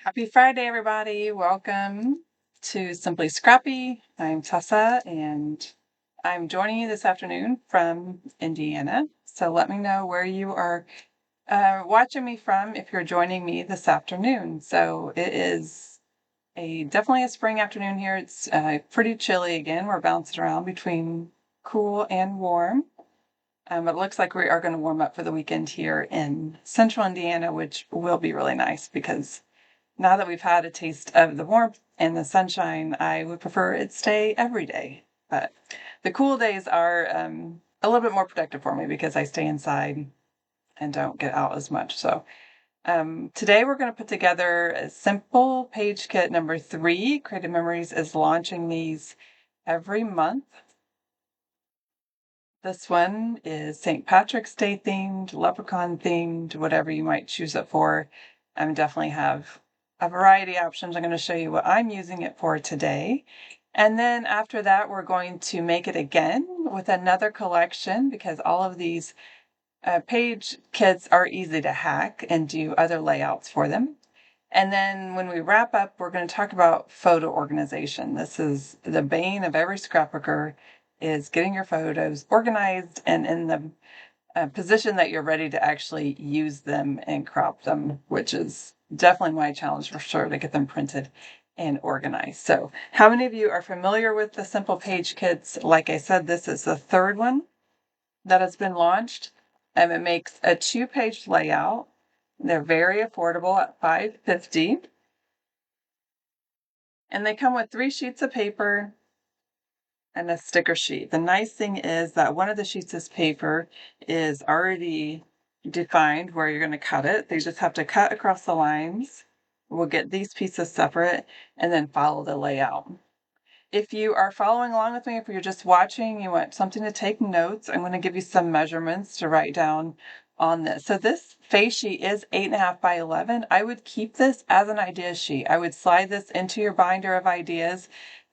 Happy Friday, everybody. Welcome to Simply Scrappy. I'm Tessa, and I'm joining you this afternoon from Indiana. So let me know where you are watching me from if you're joining me this afternoon. So it is definitely a spring afternoon here. It's pretty chilly again. We're bouncing around between cool and warm. It looks like we are going to warm up for the weekend here in central Indiana, which will be really nice because now that we've had a taste of the warmth and the sunshine, I would prefer it stay every day. But the cool days are a little bit more productive for me because I stay inside and don't get out as much. So today we're going to put together a simple page kit number 3. Creative Memories is launching these every month. This one is St. Patrick's Day themed, leprechaun themed, whatever you might choose it for. I definitely have a variety of options. I'm going to show you what I'm using it for today. And then after that, we're going to make it again with another collection because all of these page kits are easy to hack and do other layouts for them. And then when we wrap up, we're going to talk about photo organization. This is the bane of every scrapbooker, is getting your photos organized and in the position that you're ready to actually use them and crop them, which is definitely my challenge for sure, to get them printed and organized. So how many of you are familiar with the Simple Page Kits? Like I said, this is the third one that has been launched. It makes a 2-page layout. They're very affordable at $5.50. And they come with 3 sheets of paper and a sticker sheet. The nice thing is that one of the sheets of paper is already defined where you're going to cut it. They just have to cut across the lines. We'll get these pieces separate and then follow the layout. If you are following along with me, if you're just watching, you want something to take notes, I'm going to give you some measurements to write down on this. So this face sheet is 8.5 by 11. I would keep this as an idea sheet. I would slide this into your binder of ideas.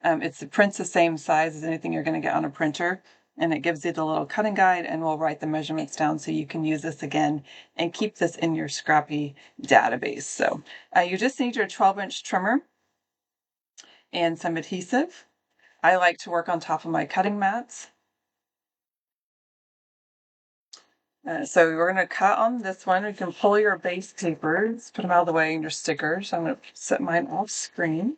It prints the same size as anything you're going to get on a printer, and it gives you the little cutting guide, and we'll write the measurements down so you can use this again and keep this in your Scrappy database. So you just need your 12-inch trimmer and some adhesive. I like to work on top of my cutting mats. So we're going to cut on this one. You can pull your base papers, put them out of the way, and your stickers. I'm going to set mine off screen.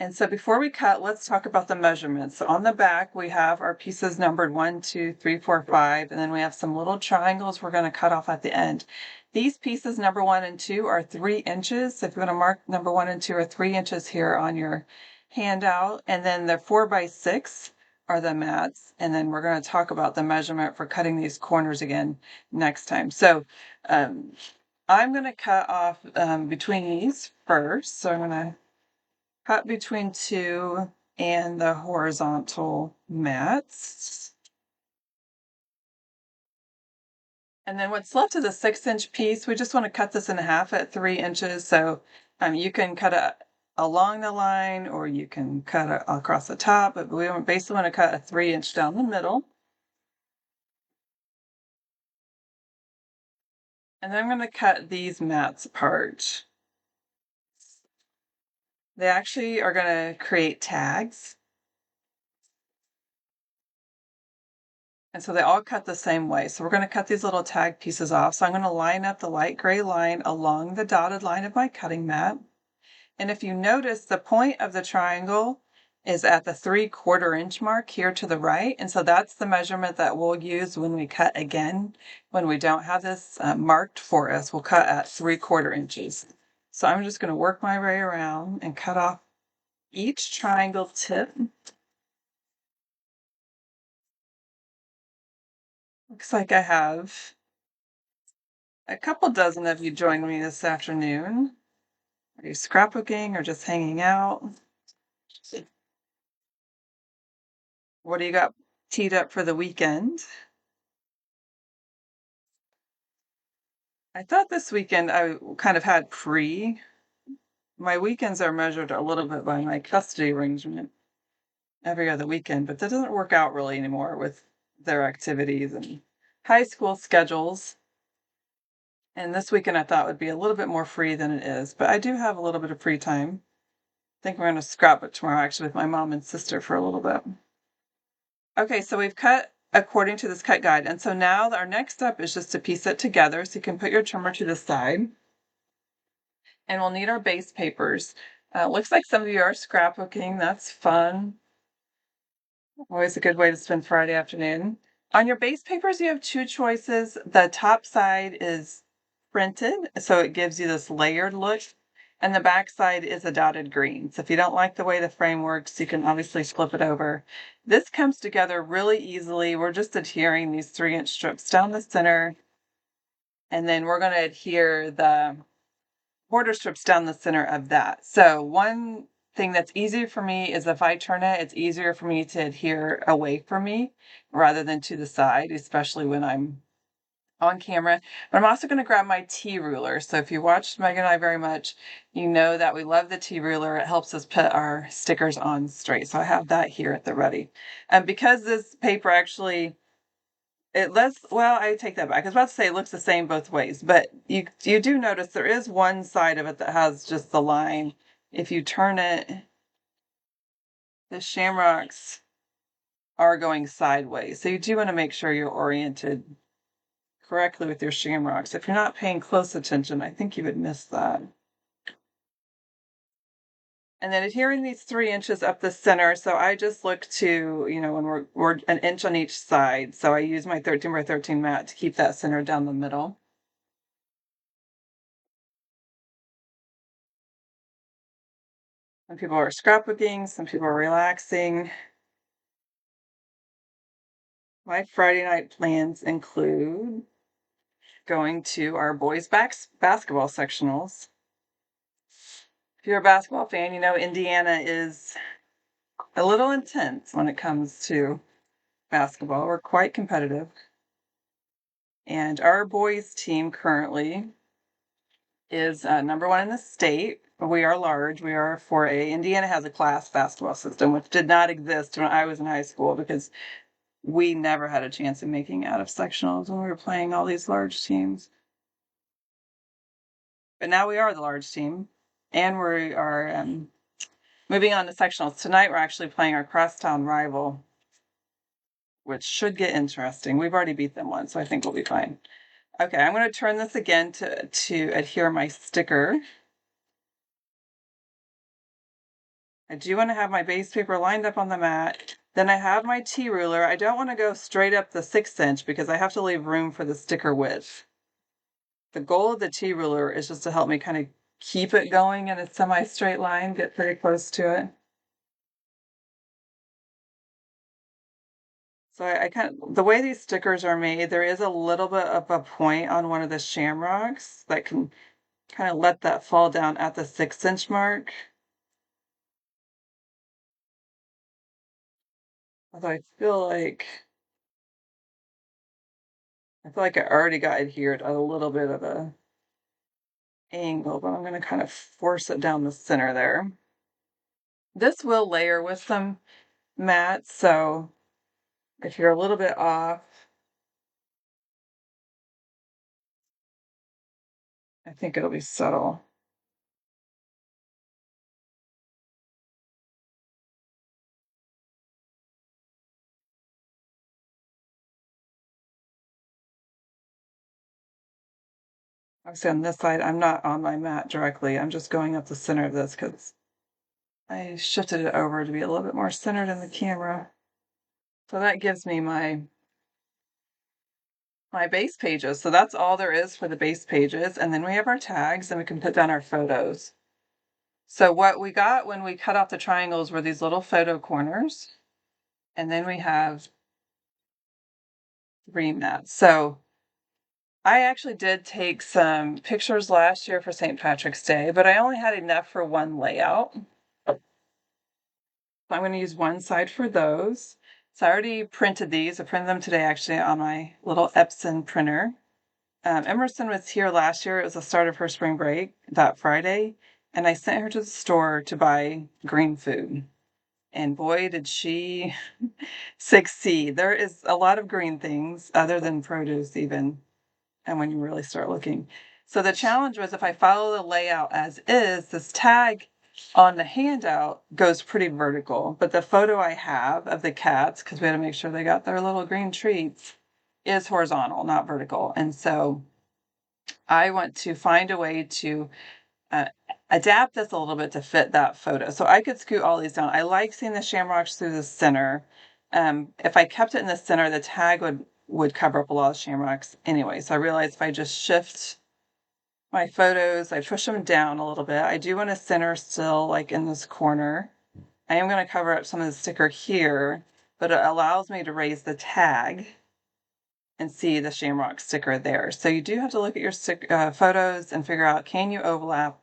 And so before we cut, let's talk about the measurements. So on the back, we have our pieces numbered 1, 2, 3, 4, 5, and then we have some little triangles we're going to cut off at the end. These pieces, number 1 and 2, are 3 inches. So if you want to mark number 1 and 2 are 3 inches here on your handout. And then the 4 by 6 are the mats. And then we're going to talk about the measurement for cutting these corners again next time. So I'm going to cut off between these first. So I'm going to cut between 2 and the horizontal mats. And then what's left is a 6-inch piece. We just want to cut this in half at 3 inches. So you can cut it along the line or you can cut it across the top, but we basically want to cut a 3-inch down the middle. And then I'm going to cut these mats apart. They actually are going to create tags. And so they all cut the same way. So we're going to cut these little tag pieces off. So I'm going to line up the light gray line along the dotted line of my cutting mat. And if you notice, the point of the triangle is at the 3/4 inch mark here to the right. And so that's the measurement that we'll use when we cut again. When we don't have this marked for us, we'll cut at 3/4 inches. So I'm just going to work my way around and cut off each triangle tip. Looks like I have a couple dozen of you joined me this afternoon. Are you scrapbooking or just hanging out? What do you got teed up for the weekend? I thought this weekend I kind of had free. My weekends are measured a little bit by my custody arrangement every other weekend, but that doesn't work out really anymore with their activities and high school schedules. And this weekend I thought would be a little bit more free than it is, but I do have a little bit of free time. I think we're going to scrapbook tomorrow actually with my mom and sister for a little bit. Okay, so we've cut according to this cut guide. And so now our next step is just to piece it together. So you can put your trimmer to the side. And we'll need our base papers. Looks like some of you are scrapbooking. That's fun. Always a good way to spend Friday afternoon. On your base papers, you have two choices. The top side is printed, so it gives you this layered look, and the back side is a dotted green. So if you don't like the way the frame works, you can obviously flip it over. This comes together really easily. We're just adhering these 3-inch strips down the center, and then we're going to adhere the border strips down the center of that. So one thing that's easier for me is if I turn it, it's easier for me to adhere away from me rather than to the side, especially when I'm on camera. But I'm also going to grab my T ruler. So if you watched Megan and I very much, you know that we love the T ruler. It helps us put our stickers on straight. So I have that here at the ready. And because this paper actually, well, I take that back. I was about to say it looks the same both ways, but you do notice there is one side of it that has just the line. If you turn it, the shamrocks are going sideways. So you do want to make sure you're oriented correctly with your shamrocks. If you're not paying close attention, I think you would miss that. And then adhering these 3 inches up the center. So I just look to, when we're an inch on each side. So I use my 13 by 13 mat to keep that center down the middle. Some people are scrapbooking, some people are relaxing. My Friday night plans include going to our boys' basketball sectionals. If you're a basketball fan, you know Indiana is a little intense when it comes to basketball. We're quite competitive. And our boys' team currently is number 1 in the state. We are large. We are 4A. Indiana has a class basketball system, which did not exist when I was in high school because we never had a chance of making out of sectionals when we were playing all these large teams. But now we are the large team, and we are moving on to sectionals. Tonight we're actually playing our crosstown rival, which should get interesting. We've already beat them once, so I think we'll be fine. Okay, I'm going to turn this again to adhere my sticker. I do want to have my base paper lined up on the mat. Then I have my T ruler. I don't want to go straight up the 1/6 inch because I have to leave room for the sticker width. The goal of the T ruler is just to help me kind of keep it going in a semi-straight line, get pretty close to it. So I kind of, the way these stickers are made, there is a little bit of a point on one of the shamrocks that can kind of let that fall down at the 6 inch mark. Although I feel like I already got adhered at a little bit of a angle, but I'm going to kind of force it down the center there. This will layer with some mats, so if you're a little bit off, I think it'll be subtle. Obviously on this side, I'm not on my mat directly. I'm just going up the center of this because I shifted it over to be a little bit more centered in the camera. So that gives me my base pages. So that's all there is for the base pages. And then we have our tags and we can put down our photos. So what we got when we cut off the triangles were these little photo corners. And then we have 3 mats. So I actually did take some pictures last year for St. Patrick's Day, but I only had enough for one layout. So I'm going to use one side for those. So I already printed these. I printed them today actually on my little Epson printer. Emerson was here last year. It was the start of her spring break that Friday. And I sent her to the store to buy green food. And boy, did she succeed. There is a lot of green things other than produce even. And when you really start looking. So the challenge was if I follow the layout as is, this tag on the handout goes pretty vertical, but the photo I have of the cats, because we had to make sure they got their little green treats, is horizontal, not vertical. And so I want to find a way to uh, adapt this a little bit to fit that photo. So I could scoot all these down. I like seeing the shamrocks through the center. If I kept it in the center, the tag would cover up a lot of shamrocks anyway. So I realized if I just shift my photos, I push them down a little bit. I do want to center still, like in this corner. I am going to cover up some of the sticker here, but it allows me to raise the tag and see the shamrock sticker there. So you do have to look at your photos and figure out, can you overlap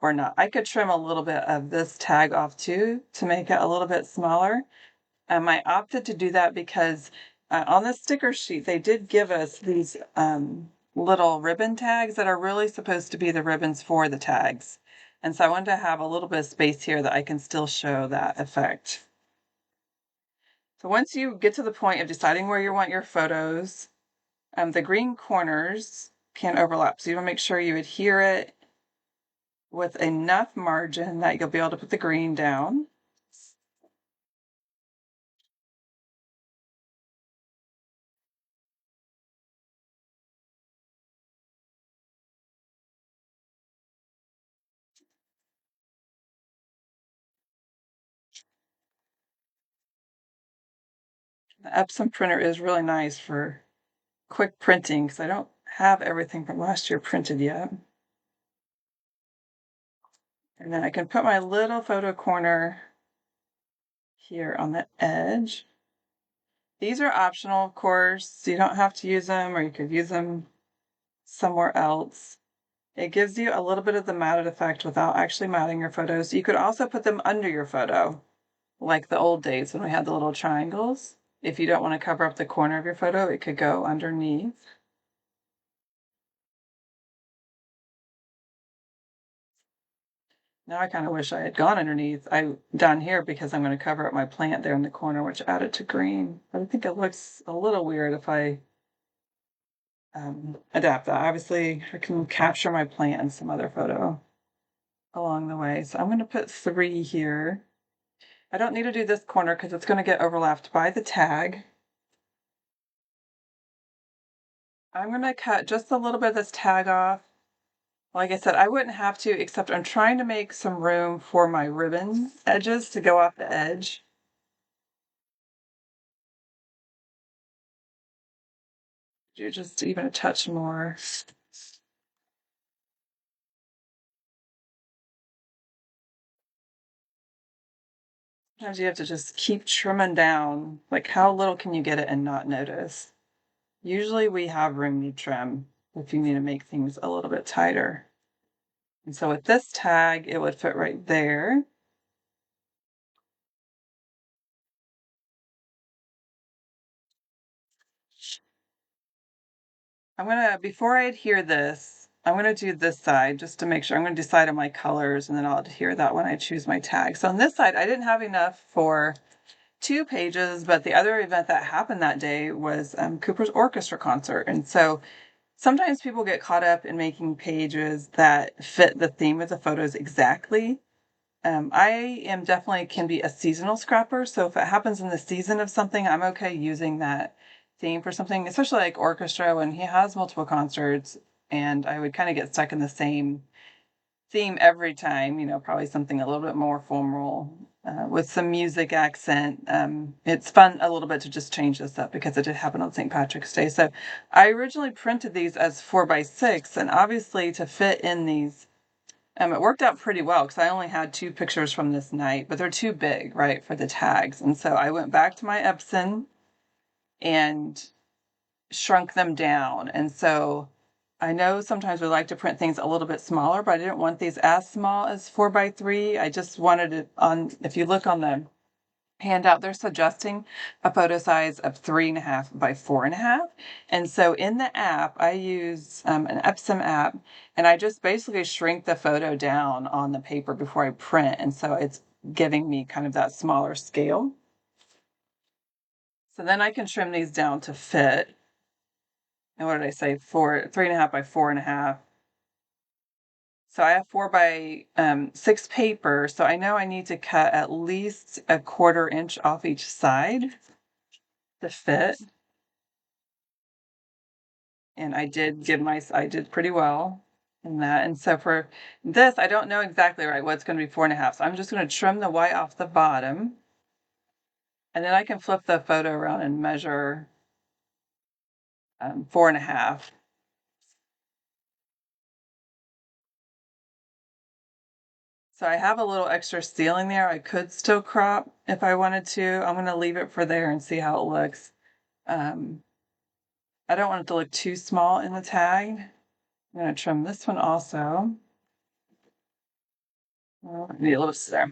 or not? I could trim a little bit of this tag off too to make it a little bit smaller. I opted to do that because on the sticker sheet, they did give us these little ribbon tags that are really supposed to be the ribbons for the tags. And so I wanted to have a little bit of space here that I can still show that effect. So once you get to the point of deciding where you want your photos, the green corners can overlap. So you want to make sure you adhere it with enough margin that you'll be able to put the green down. The Epson printer is really nice for quick printing because I don't have everything from last year printed yet. And then I can put my little photo corner here on the edge. These are optional, of course. You don't have to use them, or you could use them somewhere else. It gives you a little bit of the matted effect without actually matting your photos. You could also put them under your photo, like the old days when we had the little triangles. If you don't want to cover up the corner of your photo, it could go underneath. Now I kind of wish I had gone underneath. Down here because I'm going to cover up my plant there in the corner, which added to green. But I think it looks a little weird if I adapt that. Obviously, I can capture my plant in some other photo along the way. So I'm going to put 3 here. I don't need to do this corner because it's going to get overlapped by the tag. I'm going to cut just a little bit of this tag off. Like I said, I wouldn't have to, except I'm trying to make some room for my ribbon edges to go off the edge. Do just even a touch more. Sometimes you have to just keep trimming down. Like, how little can you get it and not notice? Usually we have room to trim if you need to make things a little bit tighter. And so with this tag, it would fit right there. Before I adhere this, I'm gonna do this side just to make sure. I'm gonna decide on my colors and then I'll adhere that when I choose my tag. So on this side, I didn't have enough for 2 pages, but the other event that happened that day was Cooper's orchestra concert. And so sometimes people get caught up in making pages that fit the theme of the photos exactly. I am definitely can be a seasonal scrapper. So if it happens in the season of something, I'm okay using that theme for something, especially like orchestra when he has multiple concerts. And I would kind of get stuck in the same theme every time, probably something a little bit more formal with some music accent. It's fun a little bit to just change this up because it did happen on St. Patrick's Day. So I originally printed these as 4x6, and obviously to fit in these, it worked out pretty well because I only had 2 pictures from this night, but they're too big, right, for the tags. And so I went back to my Epson and shrunk them down. And so I know sometimes we like to print things a little bit smaller, but I didn't want these as small as 4x3. I just wanted it on, if you look on the handout, they're suggesting a photo size of 3.5 by 4.5. And so in the app, I use an Epson app, and I just basically shrink the photo down on the paper before I print. And so it's giving me kind of that smaller scale. So then I can trim these down to fit. And what did I say? 3.5 by 4.5. So I have 4 by 6 paper, so I know I need to cut at least a 1/4 inch off each side to fit. And I did pretty well in that. And so for this, I don't know exactly right what's going to be 4.5. So I'm just going to trim the white off the bottom, and then I can flip the photo around and measure 4.5. So I have a little extra ceiling there. I could still crop if I wanted to. I'm going to leave it for there and see how it looks. Um, I don't want it to look too small in the tag. I'm going to trim this one also. Well, I need a little there.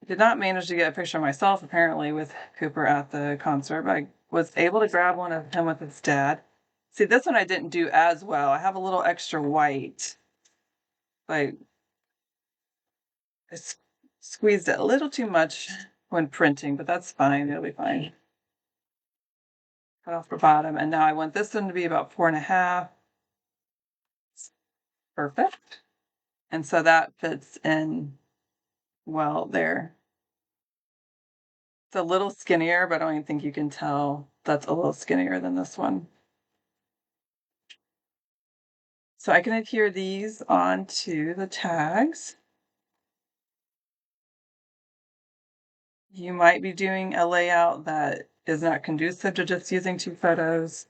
I did not manage to get a picture of myself, apparently, with Cooper at the concert, but I was able to grab one of him with his dad. See, this one I didn't do as well. I have a little extra white. Like, I squeezed it a little too much when printing, but that's fine. It'll be fine. Cut off the bottom, and now I want this one to be about 4.5. Perfect. And so that fits in well there. It's a little skinnier, but I don't even think you can tell that's a little skinnier than this one. So I can adhere these onto the tags. You might be doing a layout that is not conducive to just using 2 photos.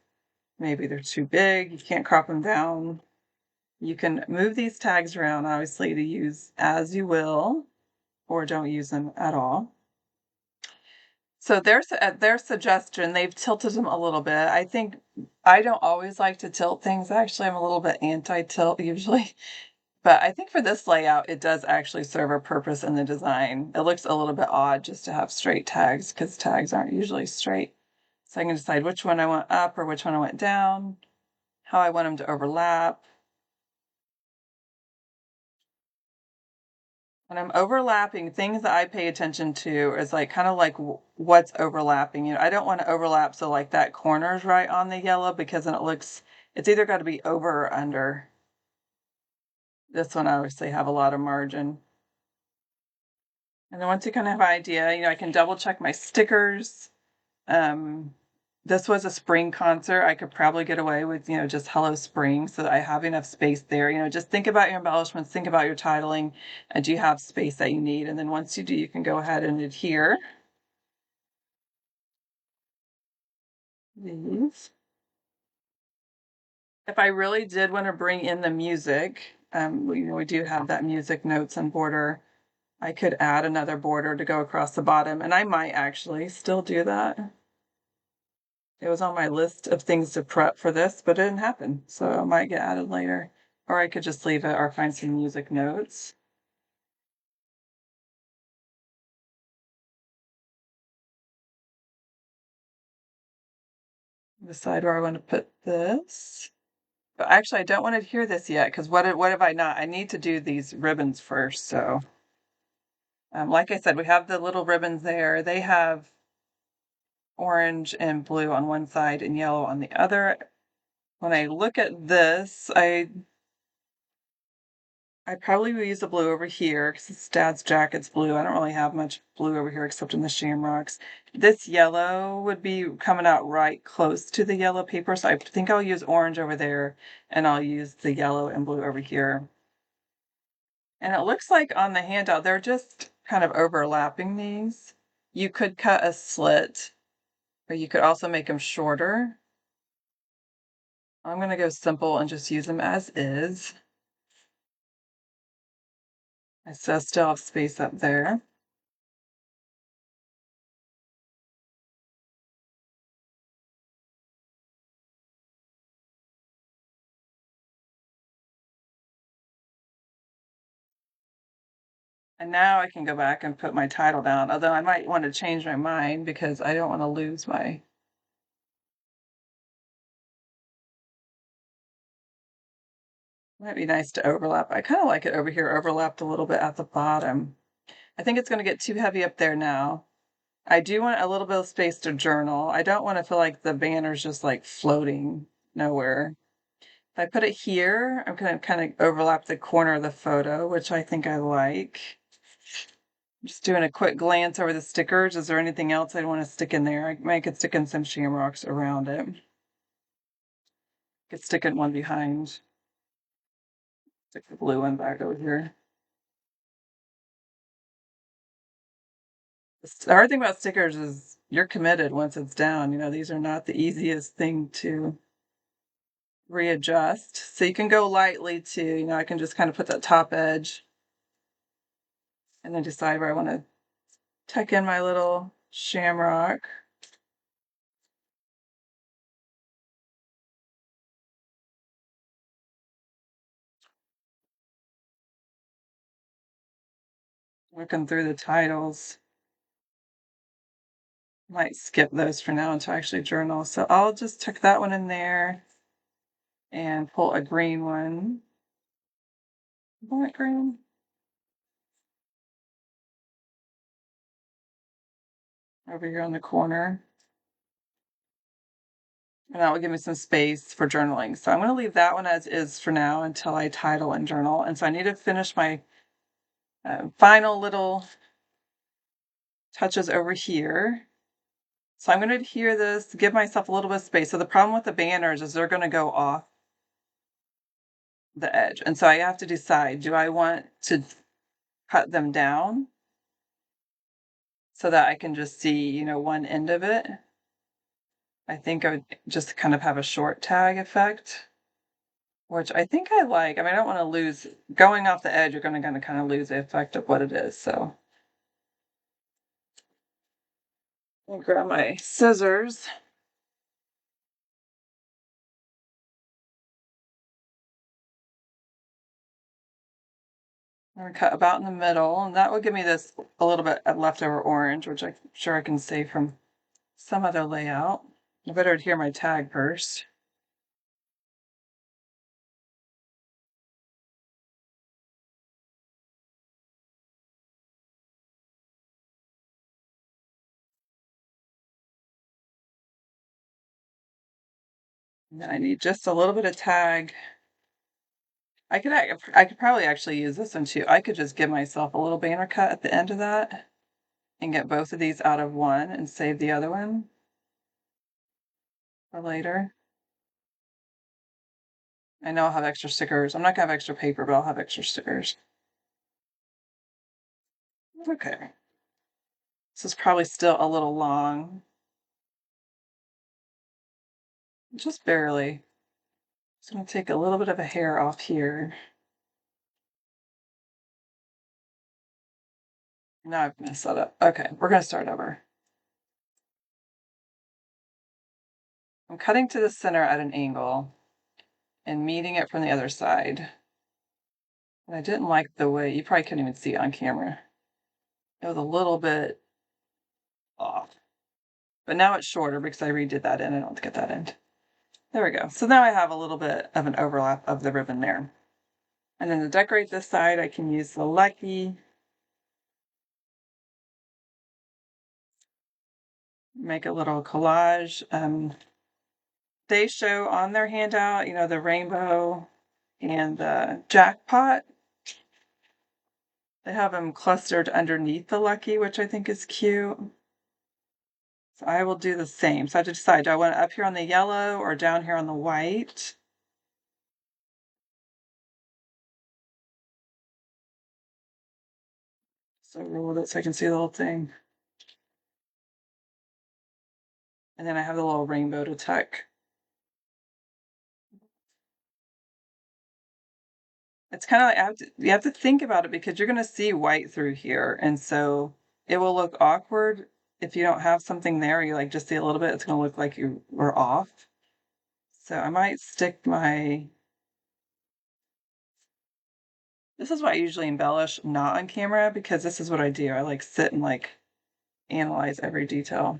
Maybe they're too big, you can't crop them down. You can move these tags around, obviously, to use as you will, or don't use them at all. So their suggestion, they've tilted them a little bit. I think I don't always like to tilt things. Actually, I'm a little bit anti-tilt usually. But I think for this layout, it does actually serve a purpose in the design. It looks a little bit odd just to have straight tags because tags aren't usually straight. So I can decide which one I want up or which one I want down, how I want them to overlap. When I'm overlapping, things that I pay attention to is like kind of like what's overlapping. I don't want to overlap so like that corner's right on the yellow because then it's either got to be over or under. This one I obviously have a lot of margin. And then once you kind of have an idea, I can double check my stickers. This was a spring concert. I could probably get away with, just Hello Spring so that I have enough space there. Just think about your embellishments, think about your titling, and do you have space that you need? And then once you do, you can go ahead and adhere these. If I really did want to bring in the music, we do have that music notes and border. I could add another border to go across the bottom, and I might actually still do that. It was on my list of things to prep for this, but it didn't happen, so it might get added later. Or I could just leave it or find some music notes. Decide where I want to put this. But actually, I don't want to hear this yet, because what have I not? I need to do these ribbons first, so. Like I said, we have the little ribbons there. They have orange and blue on one side and yellow on the other. When I look at this, I probably will use the blue over here because his dad's jacket's blue. I don't really have much blue over here except in the shamrocks. This yellow would be coming out right close to the yellow paper, so I think I'll use orange over there, and I'll use the yellow and blue over here. And it looks like on the handout, they're just kind of overlapping these. You could cut a slit, or you could also make them shorter. I'm going to go simple and just use them as is. I still have space up there. And now I can go back and put my title down, although I might want to change my mind because I don't want to lose my. Might be nice to overlap. I kind of like it over here, overlapped a little bit at the bottom. I think it's going to get too heavy up there now. I do want a little bit of space to journal. I don't want to feel like the banner's just like floating nowhere. If I put it here, I'm going to kind of overlap the corner of the photo, which I think I like. Just doing a quick glance over the stickers. Is there anything else I'd want to stick in there? I could stick in some shamrocks around it. Could stick in one behind. Stick the blue one back over here. The hard thing about stickers is you're committed once it's down. You know, these are not the easiest thing to readjust. So you can go lightly too. You know, I can just kind of put that top edge and then decide where I want to tuck in my little shamrock. Looking through the titles. Might skip those for now until I actually journal. So I'll just tuck that one in there and pull a green one. Bullet green. Over here on the corner. And that will give me some space for journaling. So I'm going to leave that one as is for now until I title and journal. And so I need to finish my final little touches over here. So I'm going to adhere this, give myself a little bit of space. So the problem with the banners is they're going to go off the edge. And so I have to decide, do I want to cut them down so that I can just see, you know, one end of it? I think I would just kind of have a short tag effect, which I think I like. I mean, I don't want to lose, going off the edge, you're going to kind of lose the effect of what it is. So I'll grab my scissors. I'm going to cut about in the middle, and that will give me this a little bit of leftover orange, which I'm sure I can save from some other layout. I better adhere my tag first. And then I need just a little bit of tag. I could probably actually use this one too. I could just give myself a little banner cut at the end of that and get both of these out of one and save the other one for later. I know I'll have extra stickers. I'm not gonna have extra paper, but I'll have extra stickers. Okay. This is probably still a little long. Just barely. Just gonna take a little bit of a hair off here. Now I've messed that up. Okay, we're gonna start over. I'm cutting to the center at an angle and meeting it from the other side. And I didn't like the way, you probably couldn't even see it on camera. It was a little bit off. But now it's shorter because I redid that end. I don't get that end. There we go. So now I have a little bit of an overlap of the ribbon there. And then to decorate this side, I can use the Lucky. Make a little collage. They show on their handout, you know, the rainbow and the jackpot. They have them clustered underneath the Lucky, which I think is cute. So I will do the same. So I have to decide, do I want it up here on the yellow or down here on the white? So roll it so I can see the whole thing. And then I have the little rainbow to tuck. It's kind of like you have to think about it because you're going to see white through here. And so it will look awkward if you don't have something there. You like just see a little bit, it's going to look like you were off. So I might stick my, this is why I usually embellish not on camera because this is what I do. I like sit and like analyze every detail.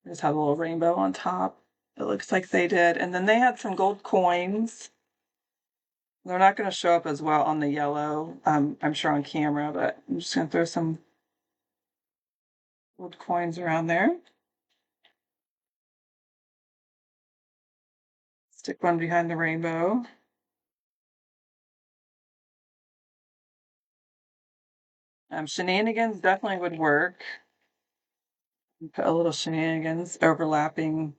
Just have a little rainbow on top. It looks like they did. And then they had some gold coins. They're not going to show up as well on the yellow, I'm sure on camera, but I'm just going to throw some gold coins around there. Stick one behind the rainbow. Shenanigans definitely would work. Put a little shenanigans overlapping.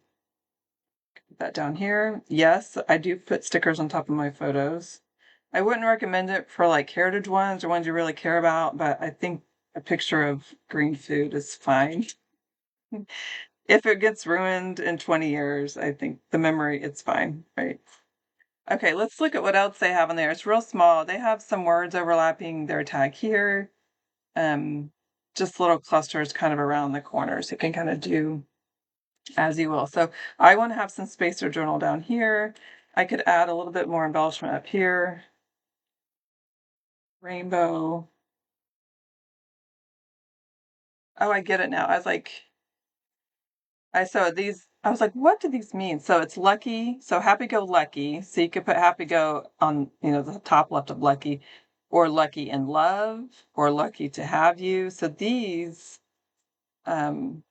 Put that down here. Yes, I do put stickers on top of my photos. I wouldn't recommend it for like heritage ones or ones you really care about, but I think a picture of green food is fine. If it gets ruined in 20 years, I think the memory, it's fine, right? Okay, let's look at what else they have in there. It's real small. They have some words overlapping their tag here. Um, just little clusters kind of around the corners. You can kind of do as you will. So I want to have some spacer journal down here. I could add a little bit more embellishment up here. Rainbow. Oh, I get it now. I was like, what do these mean? So it's lucky. So happy go lucky. So you could put happy go on, the top left of lucky, or lucky in love, or lucky to have you. So these um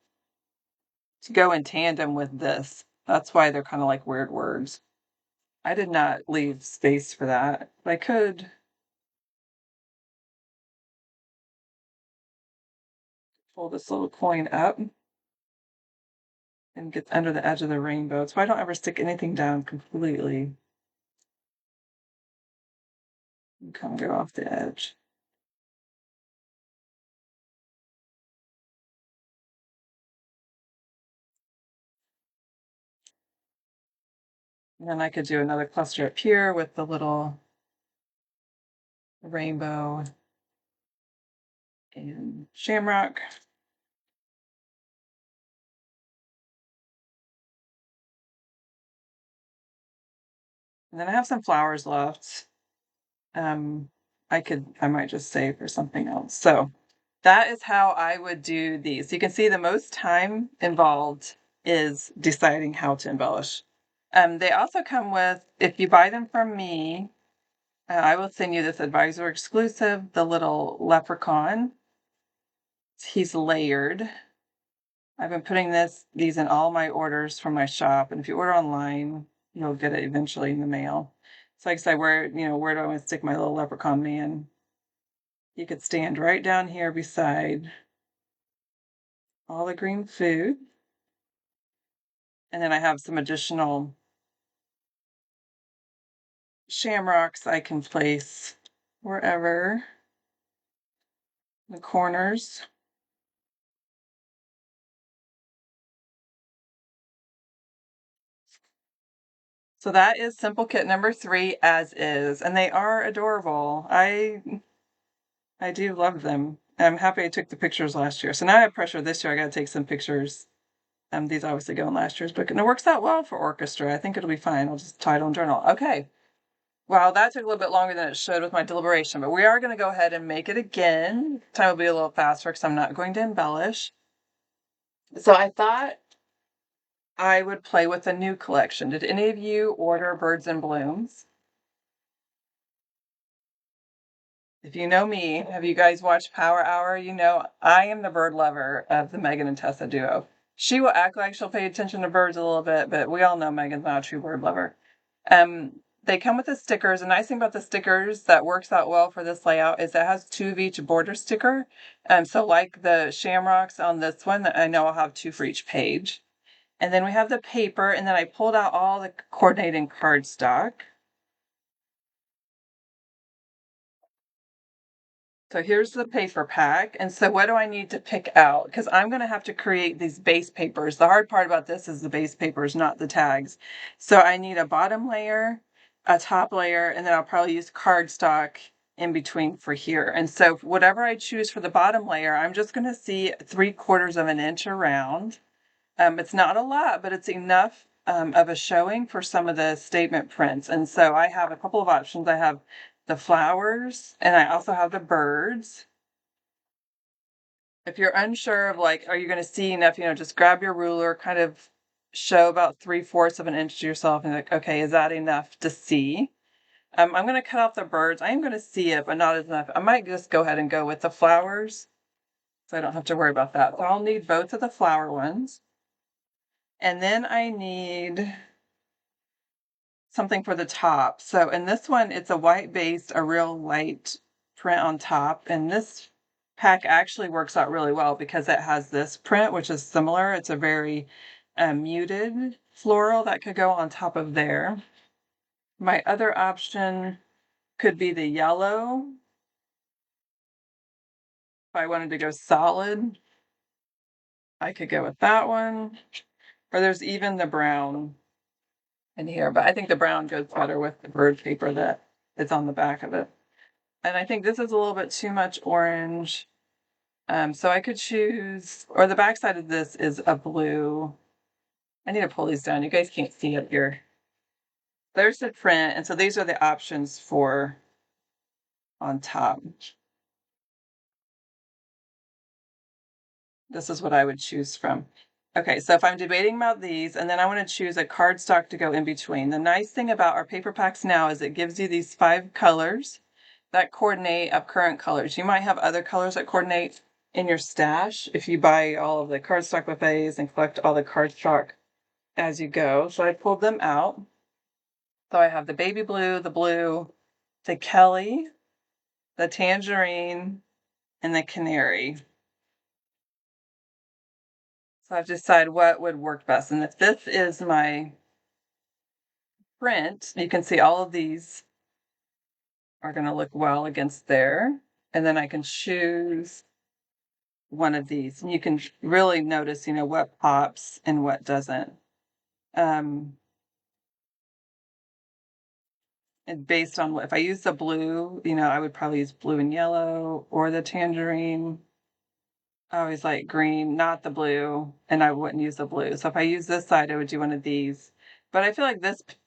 go in tandem with this. That's why they're kind of like weird words. I did not leave space for that. I could pull this little coin up and get under the edge of the rainbow. So I don't ever stick anything down completely. And kind of go off the edge. And then I could do another cluster up here with the little rainbow and shamrock. And then I have some flowers left. Um, I might just save for something else. So that is how I would do these. You can see the most time involved is deciding how to embellish. They also come with, if you buy them from me, I will send you this advisor exclusive, the little leprechaun. He's layered. I've been putting these in all my orders from my shop, and if you order online, you'll get it eventually in the mail. So like I said, where do I want to stick my little leprechaun man? He could stand right down here beside all the green food. And then I have some additional shamrocks I can place wherever, in the corners. So that is simple kit number 3 as is, and they are adorable. I do love them. I'm happy I took the pictures last year. So now I have pressure this year. I got to take some pictures. These obviously go in last year's book, and it works out well for orchestra. I think it'll be fine. I'll just title and journal. Okay. Well, that took a little bit longer than it should with my deliberation, but we are going to go ahead and make it again. Time will be a little faster because I'm not going to embellish. So I thought I would play with a new collection. Did any of you order Birds and Blooms? If you know me, have you guys watched Power Hour? You know I am the bird lover of the Megan and Tessa duo. She will act like she'll pay attention to birds a little bit, but we all know Megan's not a true bird lover. They come with the stickers. The nice thing about the stickers that works out well for this layout is it has 2 of each border sticker. So like the shamrocks on this one, I know I'll have 2 for each page. And then we have the paper, and then I pulled out all the coordinating cardstock. So here's the paper pack. And so what do I need to pick out? Because I'm going to have to create these base papers. The hard part about this is the base papers, not the tags. So I need a bottom layer, a top layer, and then I'll probably use cardstock in between for here. And so whatever I choose for the bottom layer, I'm just going to see 3/4 of an inch around. It's not a lot, but it's enough of a showing for some of the statement prints. And so I have a couple of options. I have the flowers, and I also have the birds. If you're unsure of like, are you going to see enough, just grab your ruler, kind of show about 3/4 of an inch to yourself and like, okay, is that enough to see? I'm going to cut off the birds. I am going to see it, but not enough. I might just go ahead and go with the flowers so I don't have to worry about that. So I'll need both of the flower ones. And then I need something for the top. So in this one, it's a white base, a real light print on top. And this pack actually works out really well because it has this print, which is similar. It's a very muted floral that could go on top of there. My other option could be the yellow. If I wanted to go solid, I could go with that one. Or there's even the brown in here, but I think the brown goes better with the bird paper that is on the back of it. And I think this is a little bit too much orange. So I could choose, or the back side of this is a blue. I need to pull these down. You guys can't see up here. There's the print. And so these are the options for on top. This is what I would choose from. Okay, so if I'm debating about these, and then I want to choose a cardstock to go in between. The nice thing about our paper packs now is it gives you these 5 colors that coordinate up current colors. You might have other colors that coordinate in your stash if you buy all of the cardstock buffets and collect all the cardstock as you go. So I pulled them out. So I have the baby blue, the Kelly, the tangerine, and the canary. So I've decided what would work best. And if this is my print, you can see all of these are going to look well against there. And then I can choose one of these. And you can really notice, what pops and what doesn't. And based on if I use the blue, I would probably use blue and yellow or the tangerine. I always like green, not the blue, and I wouldn't use the blue. So if I use this side, I would do one of these. But I feel like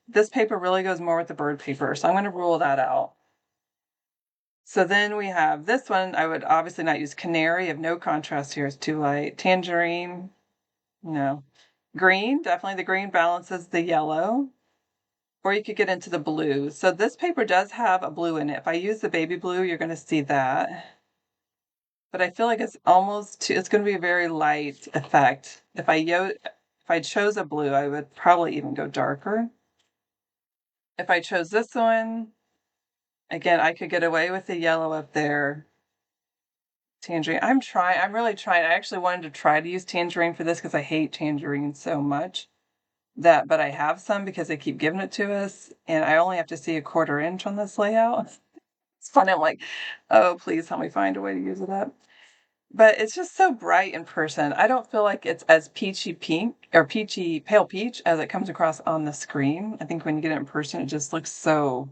this paper really goes more with the bird paper, so I'm going to rule that out. So then we have this one. I would obviously not use canary. I have no contrast here. It's too light. Tangerine, no. Green, definitely the green balances the yellow. Or you could get into the blue. So this paper does have a blue in it. If I use the baby blue, you're going to see that. But I feel like it's it's going to be a very light effect. If I chose a blue, I would probably even go darker. If I chose this one, again, I could get away with the yellow up there. Tangerine. I'm really trying. I actually wanted to try to use tangerine for this because I hate tangerine so much. But I have some because they keep giving it to us, and I only have to see a 1/4 inch on this layout. It's funny. I'm like, oh, please help me find a way to use it up. But it's just so bright in person. I don't feel like it's as peachy pink or peachy pale peach as it comes across on the screen. I think when you get it in person, it just looks so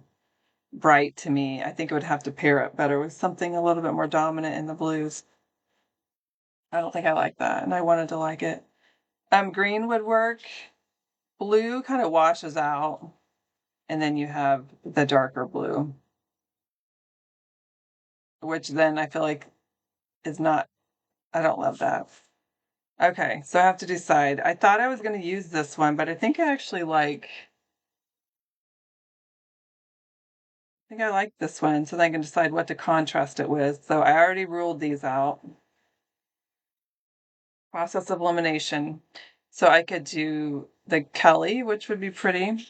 bright to me. I think it would have to pair up better with something a little bit more dominant in the blues. I don't think I like that, and I wanted to like it. Green would work. Blue kind of washes out, and then you have the darker blue, which then I feel like is not, I don't love that. Okay, so I have to decide. I thought I was going to use this one, but I think I actually like this one, so then I can decide what to contrast it with. So I already ruled these out. Process of elimination. So I could do the Kelly, which would be pretty.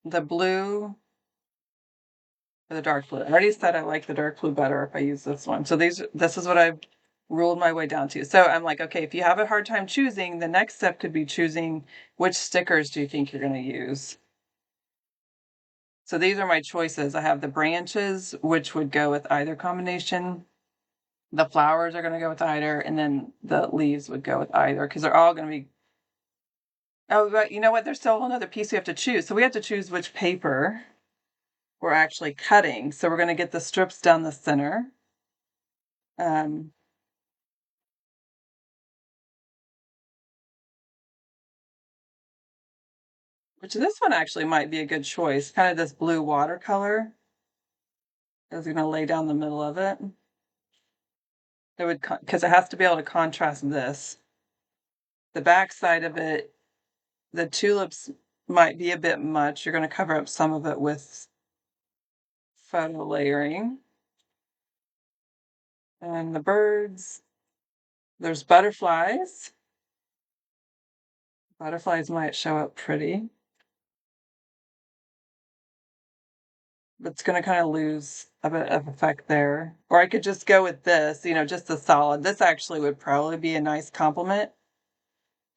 The blue or the dark blue. I already said I like the dark blue better if I use this one. So this is what I've ruled my way down to. So I'm like, okay, if you have a hard time choosing, the next step could be choosing which stickers do you think you're going to use. So these are my choices. I have the branches, which would go with either combination. The flowers are going to go with either, and then the leaves would go with either because they're all going to be. Oh, but you know what? There's still another piece we have to choose. So we have to choose which paper we're actually cutting. So we're going to get the strips down the center. Which this one actually might be a good choice. Kind of this blue watercolor. I was going to lay down the middle of it. It would, because it has to be able to contrast this. The back side of it, the tulips might be a bit much. You're going to cover up some of it with photo layering. And the birds, there's butterflies. Butterflies might show up pretty. It's gonna kind of lose a bit of effect there. Or I could just go with this, just a solid. This actually would probably be a nice complement.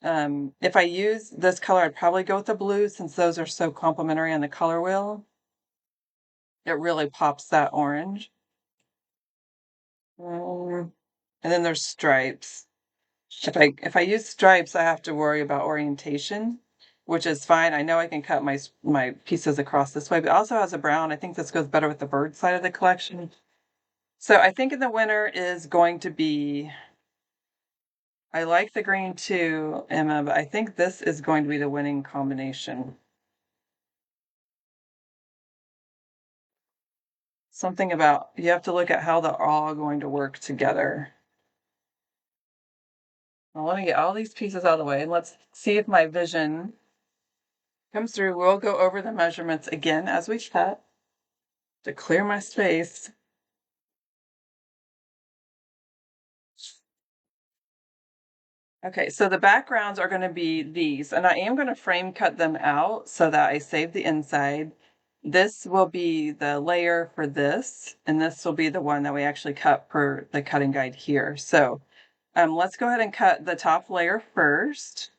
If I use this color, I'd probably go with the blue since those are so complementary on the color wheel. It really pops that orange. And then there's stripes. If I use stripes, I have to worry about orientation, which is fine. I know I can cut my pieces across this way, but it also has a brown. I think this goes better with the bird side of the collection. So I think in the winter is going to be, I like the green too, Emma, but I think this is going to be the winning combination. Something about, you have to look at how they're all going to work together. I want to get all these pieces out of the way and let's see if my vision comes through. We'll go over the measurements again as we cut to clear my space. Okay, so the backgrounds are going to be these, and I am going to frame cut them out so that I save the inside. This will be the layer for this, and this will be the one that we actually cut per the cutting guide here. So let's go ahead and cut the top layer first.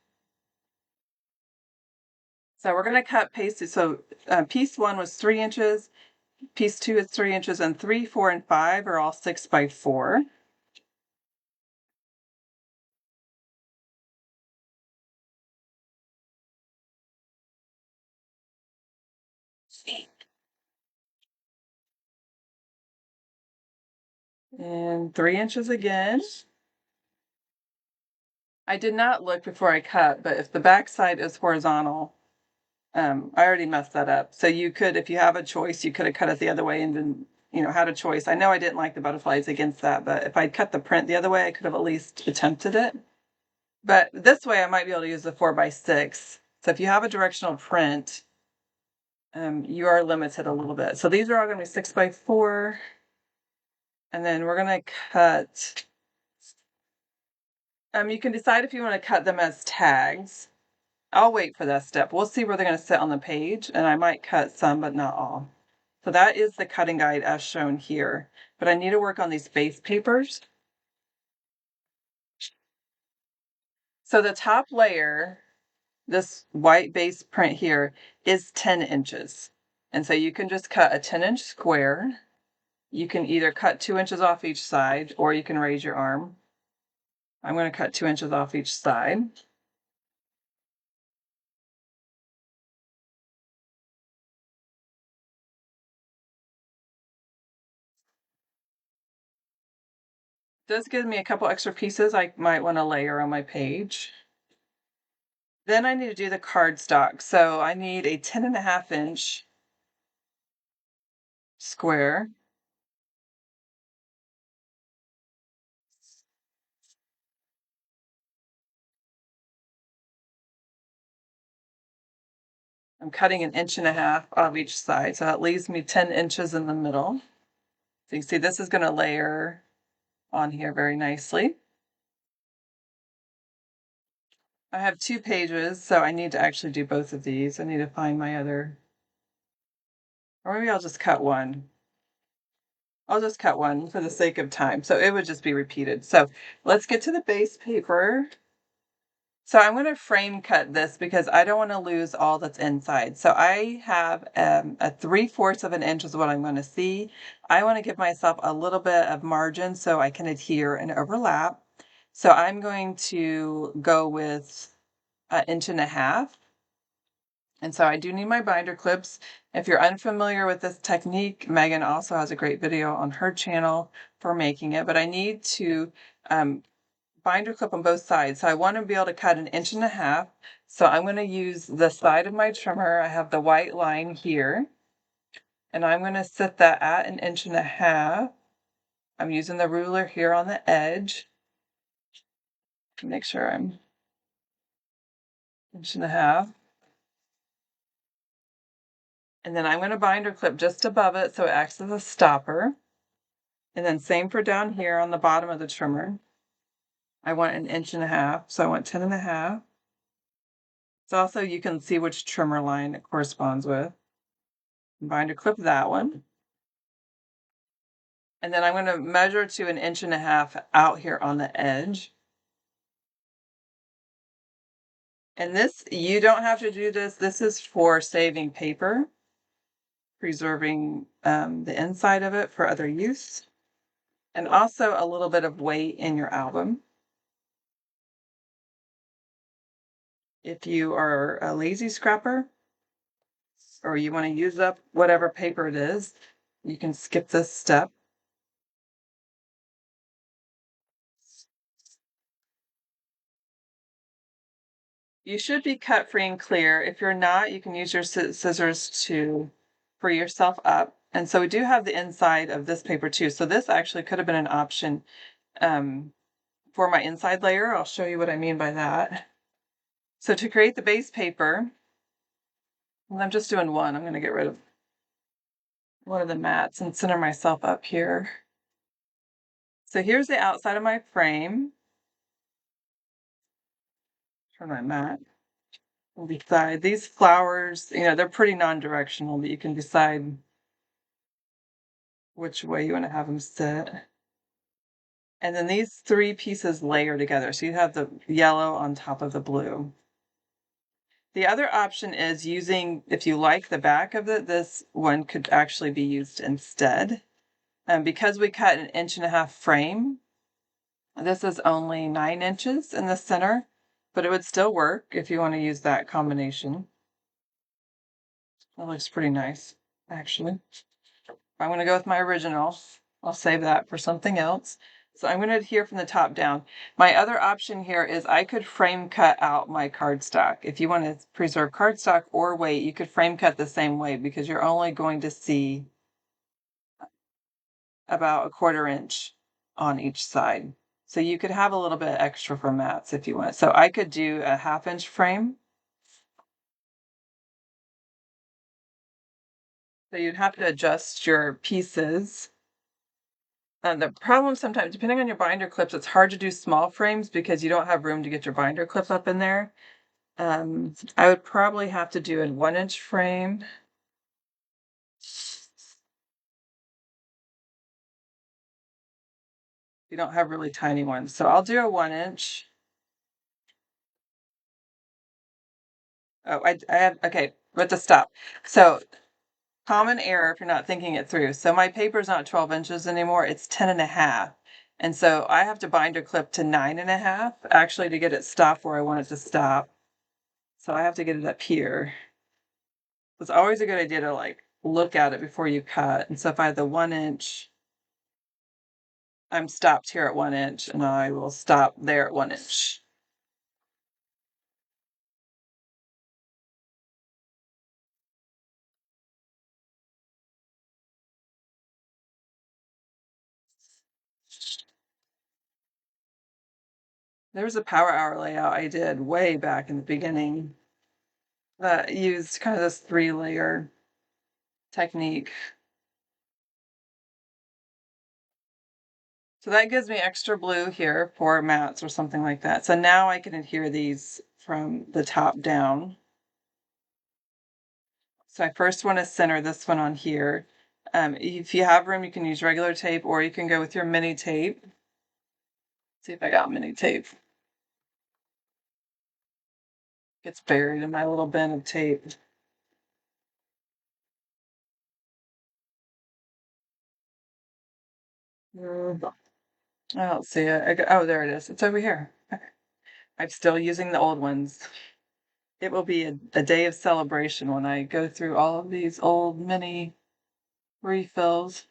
So we're going to cut paste. So piece 1 was 3 inches, piece 2 is 3 inches, and 3, 4, and 5 are all 6 by 4. And 3 inches again. I did not look before I cut, but if the back side is horizontal, I already messed that up. So you could, if you have a choice, you could have cut it the other way and then, had a choice. I know I didn't like the butterflies against that, but if I'd cut the print the other way, I could have at least attempted it. But this way I might be able to use the 4x6. So if you have a directional print, you are limited a little bit. So these are all going to be 6 by 4. And then we're going to cut, you can decide if you want to cut them as tags. I'll wait for that step. We'll see where they're going to sit on the page, and I might cut some, but not all. So that is the cutting guide as shown here. But I need to work on these base papers. So the top layer, this white base print here, is 10 inches. And so you can just cut a 10-inch square. You can either cut 2 inches off each side, or you can raise your arm. I'm going to cut 2 inches off each side. Does give me a couple extra pieces I might want to layer on my page. Then I need to do the cardstock. So I need a 10.5-inch square. I'm cutting 1.5 inches off each side. So that leaves me 10 inches in the middle. So you see this is going to layer on here very nicely. I have 2 pages, so I need to actually do both of these. I need to find my other, or maybe I'll just cut one. I'll just cut one for the sake of time. So it would just be repeated. So let's get to the base paper. So I'm going to frame cut this because I don't want to lose all that's inside. So I have a 3/4 of an inch is what I'm going to see. I want to give myself a little bit of margin so I can adhere and overlap. So I'm going to go with 1.5 inches. And so I do need my binder clips. If you're unfamiliar with this technique, Megan also has a great video on her channel for making it, but I need to binder clip on both sides. So I want to be able to cut 1.5 inches. So I'm going to use the side of my trimmer. I have the white line here, and I'm going to set that at 1.5 inches. I'm using the ruler here on the edge to make sure I'm 1.5 inches. And then I'm going to binder clip just above it so it acts as a stopper. And then same for down here on the bottom of the trimmer. I want 1.5 inches, so I want 10.5. It's also, you can see which trimmer line it corresponds with. Binder clip that one. And then I'm going to measure to 1.5 inches out here on the edge. And this, you don't have to do this. This is for saving paper, preserving the inside of it for other use, and also a little bit of weight in your album. If you are a lazy scrapper or you want to use up whatever paper it is, you can skip this step. You should be cut free and clear. If you're not, you can use your scissors to free yourself up. And so we do have the inside of this paper too. So this actually could have been an option for my inside layer. I'll show you what I mean by that. So to create the base paper, and I'm just doing one. I'm going to get rid of one of the mats and center myself up here. So here's the outside of my frame. Turn my mat. And decide these flowers, they're pretty non-directional, but you can decide which way you want to have them sit. And then these three pieces layer together. So you have the yellow on top of the blue. The other option is using, if you like the back of it, this one could actually be used instead. Because we cut 1.5 inch frame, this is only 9 inches in the center, but it would still work if you want to use that combination. That looks pretty nice, actually. I'm going to go with my original. I'll save that for something else. So I'm going to adhere from the top down. My other option here is I could frame cut out my cardstock. If you want to preserve cardstock or weight, you could frame cut the same way because you're only going to see about 1/4 inch on each side. So you could have a little bit extra for mats if you want. So I could do a 1/2 inch frame. So you'd have to adjust your pieces. The problem sometimes, depending on your binder clips, it's hard to do small frames because you don't have room to get your binder clip up in there. I would probably have to do a 1-inch frame. You don't have really tiny ones. So I'll do a 1-inch. Oh, I have, okay, but to stop. So common error if you're not thinking it through. So my paper's not 12 inches anymore, it's 10.5. And so I have to binder clip to 9.5 actually to get it stopped where I want it to stop. So I have to get it up here. It's always a good idea to like look at it before you cut. And so if I have the 1-inch, I'm stopped here at 1 inch and I will stop there at 1 inch. There was a power hour layout I did way back in the beginning that used kind of this 3-layer technique. So that gives me extra blue here for mats or something like that. So now I can adhere these from the top down. So I first want to center this one on here. If you have room, you can use regular tape or you can go with your mini tape. See if I got mini tape. Gets buried in my little bin of tape. I don't see it. Oh, there it is. It's over here. Okay. I'm still using the old ones. It will be a day of celebration when I go through all of these old mini refills.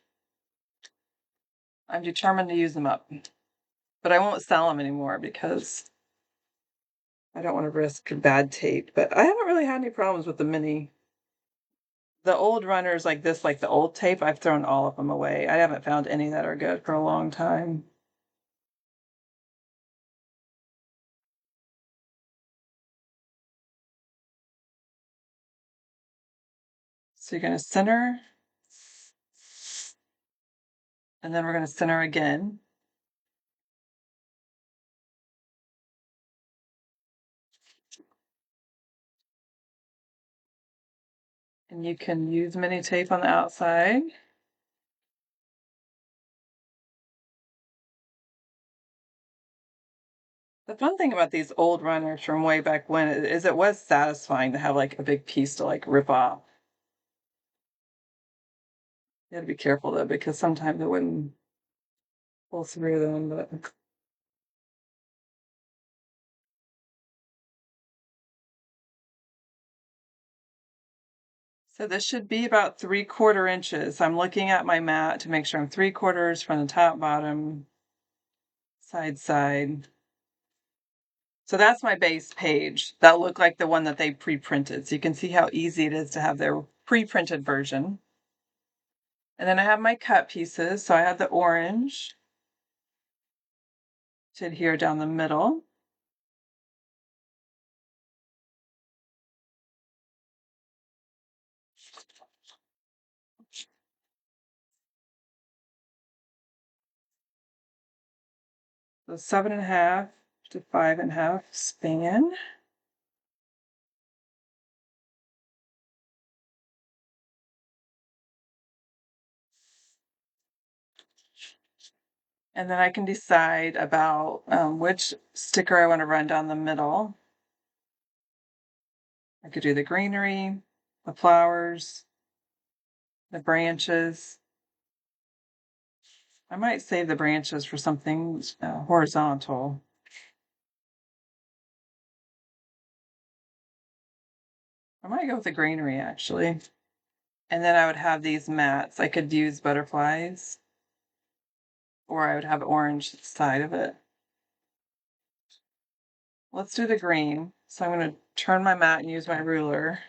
I'm determined to use them up. But I won't sell them anymore because I don't want to risk bad tape. But I haven't really had any problems with the mini. The old runners like this, like the old tape, I've thrown all of them away. I haven't found any that are good for a long time. So you're going to center, and then we're going to center again. And you can use mini tape on the outside. The fun thing about these old runners from way back when is it was satisfying to have like a big piece to like rip off. You had to be careful though, because sometimes it wouldn't pull through them. But so this should be about 3/4 inches. I'm looking at my mat to make sure I'm 3/4 from the top, bottom, side. So that's my base page. That'll look like the one that they pre-printed. So you can see how easy it is to have their pre-printed version. And then I have my cut pieces. So I have the orange to adhere down the middle. So 7.5 to 5.5 span. And then I can decide about which sticker I want to run down the middle. I could do the greenery, the flowers, the branches. I might save the branches for something horizontal. I might go with the greenery actually. And then I would have these mats. I could use butterflies, or I would have orange side of it. Let's do the green. So I'm going to turn my mat and use my ruler.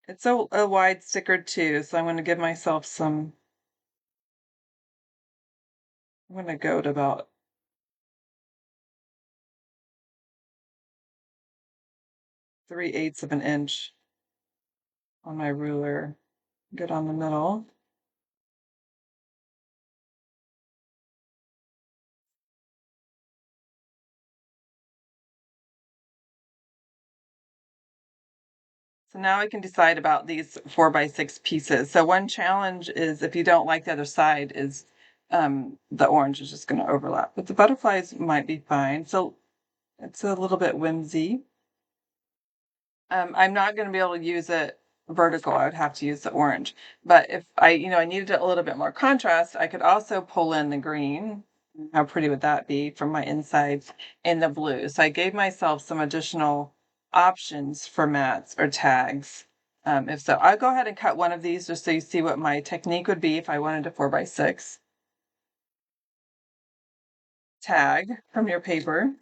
It's a wide sticker too, so I'm going to give myself some. I'm going to go to about 3/8 of an inch on my ruler. Get on the middle. So now I can decide about these 4x6 pieces. So one challenge is if you don't like the other side is the orange is just going to overlap, but the butterflies might be fine. So it's a little bit whimsy. I'm not going to be able to use it vertical. I would have to use the orange. But if I needed a little bit more contrast, I could also pull in the green. How pretty would that be from my inside in the blue? So I gave myself some additional options for mats or tags. If so, I'll go ahead and cut one of these just so you see what my technique would be if I wanted a 4x6 tag from your paper.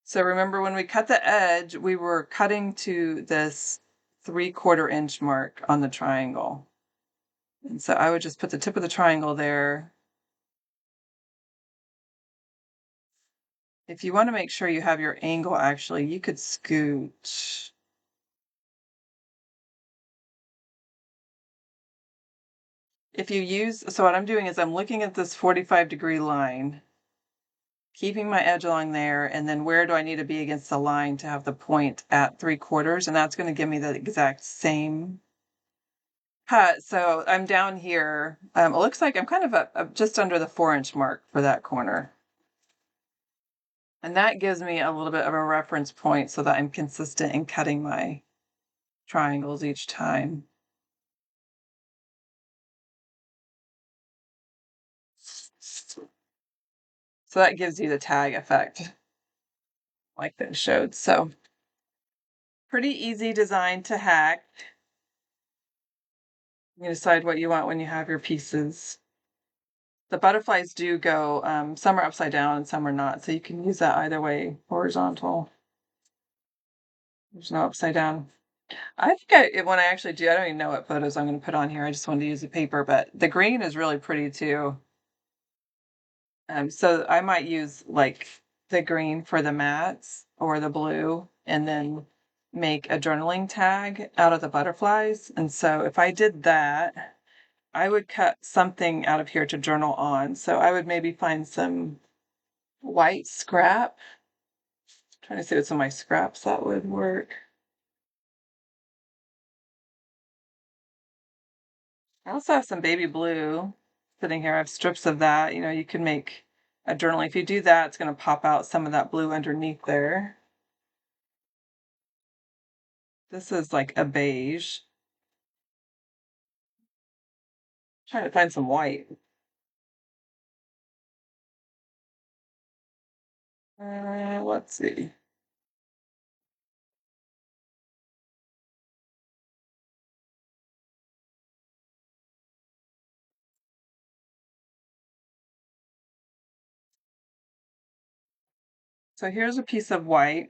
So remember when we cut the edge, we were cutting to this 3/4 inch mark on the triangle. And so I would just put the tip of the triangle there. If you want to make sure you have your angle, actually, you could scoot. So what I'm doing is I'm looking at this 45-degree line, keeping my edge along there, and then where do I need to be against the line to have the point at 3/4? And that's going to give me the exact same cut. So I'm down here. It looks like I'm kind of just under the 4-inch mark for that corner. And that gives me a little bit of a reference point so that I'm consistent in cutting my triangles each time. So that gives you the tag effect like that showed. So pretty easy design to hack. You decide what you want when you have your pieces. The butterflies do go, some are upside down and some are not. So you can use that either way, horizontal. There's no upside down. I think when I actually do, I don't even know what photos I'm going to put on here. I just wanted to use the paper, but the green is really pretty too. So I might use like the green for the mats or the blue and then make a journaling tag out of the butterflies. And so if I did that, I would cut something out of here to journal on. So I would maybe find some white scrap. Trying to see what's in my scraps that would work. I also have some baby blue sitting here. I have strips of that. You know, you can make a journal. If you do that, it's going to pop out some of that blue underneath there. This is like a beige. Trying to find some white. Let's see. So here's a piece of white.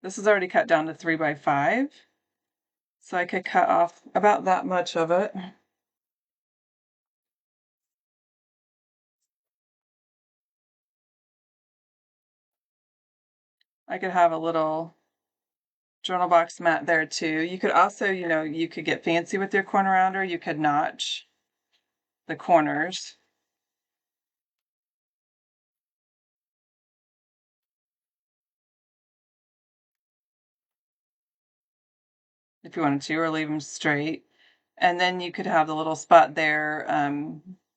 This is already cut down to 3 by 5. So I could cut off about that much of it. I could have a little journal box mat there too. You could also, you know, you could get fancy with your corner rounder. You could notch the corners. If you wanted to, or leave them straight. And then you could have the little spot there,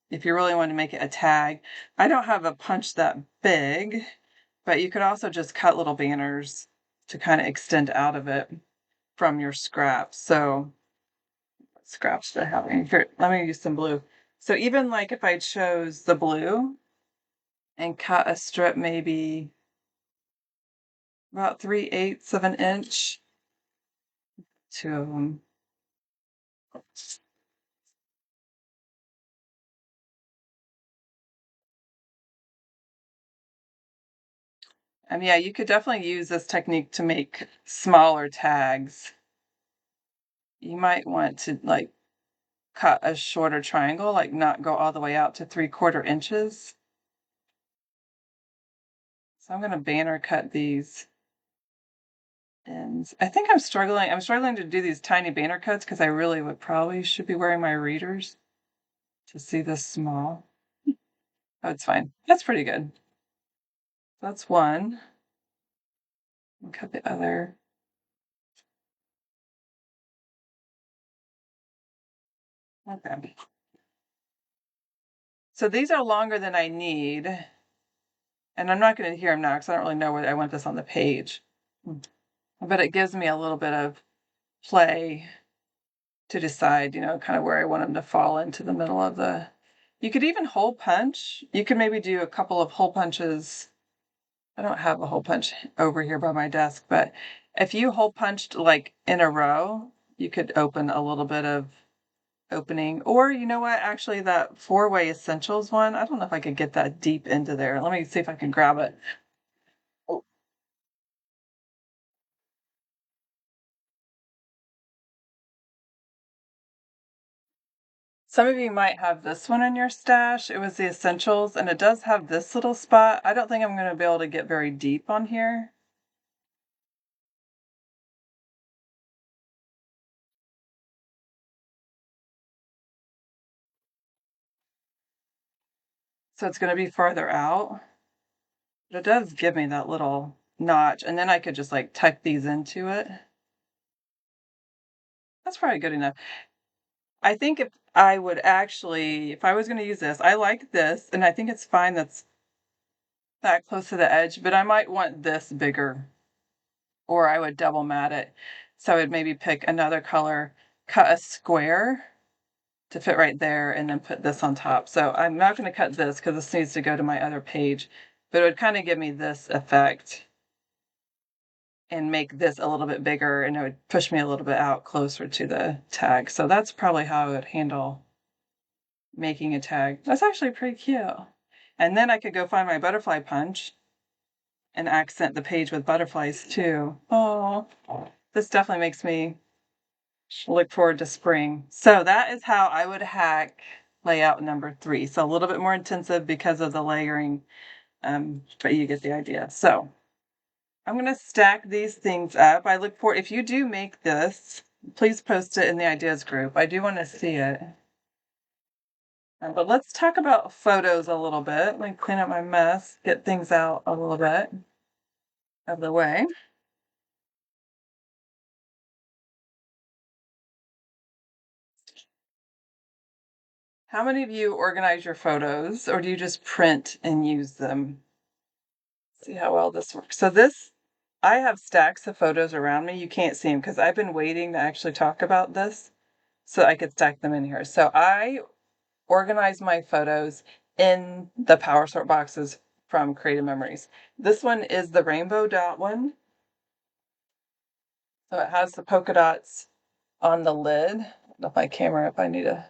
if you really want to make it a tag. I don't have a punch that big, but you could also just cut little banners to kind of extend out of it from your scraps. So what scraps do I have in here? Let me use some blue. So even like if I chose the blue and cut a strip maybe about 3/8 of an inch, two of them. Yeah, you could definitely use this technique to make smaller tags. You might want to like cut a shorter triangle, like not go all the way out to 3/4 inches. So I'm going to banner cut these ends. I think I'm struggling to do these tiny banner cuts because I really would probably should be wearing my readers to see this small. Oh, it's fine. That's pretty good. That's one. I'll cut the other. Okay. So these are longer than I need. And I'm not going to adhere them now because I don't really know where I want this on the page. But it gives me a little bit of play to decide, you know, kind of where I want them to fall into the middle of the. You could even hole punch. You could maybe do a couple of hole punches. I don't have a hole punch over here by my desk, but if you hole punched like in a row, you could open a little bit of opening. Or you know what? Actually, that 4-way essentials one, I don't know if I could get that deep into there. Let me see if I can grab it. Some of you might have this one in your stash. It was the essentials, and it does have this little spot. I don't think I'm going to be able to get very deep on here. So it's going to be farther out. But it does give me that little notch, and then I could just like tuck these into it. That's probably good enough. I think if I would actually, if I was going to use this, I like this, and I think it's fine that's that close to the edge, but I might want this bigger, or I would double mat it. So I would maybe pick another color, cut a square to fit right there, and then put this on top. So I'm not going to cut this because this needs to go to my other page, but it would kind of give me this effect and make this a little bit bigger, and it would push me a little bit out closer to the tag. So that's probably how I would handle making a tag. That's actually pretty cute. And then I could go find my butterfly punch and accent the page with butterflies too. Oh, this definitely makes me look forward to spring. So that is how I would hack layout number 3. So a little bit more intensive because of the layering, but you get the idea. So I'm going to stack these things up. I look for, if you do make this, please post it in the ideas group. I do want to see it. But let's talk about photos a little bit. Let me clean up my mess, get things out a little bit of the way. How many of you organize your photos, or do you just print and use them? See how well this works. So I have stacks of photos around me. You can't see them because I've been waiting to actually talk about this so I could stack them in here. So I organize my photos in the power sort boxes from Creative Memories. This one is the rainbow dot one. So it has the polka dots on the lid. If my camera, if I need to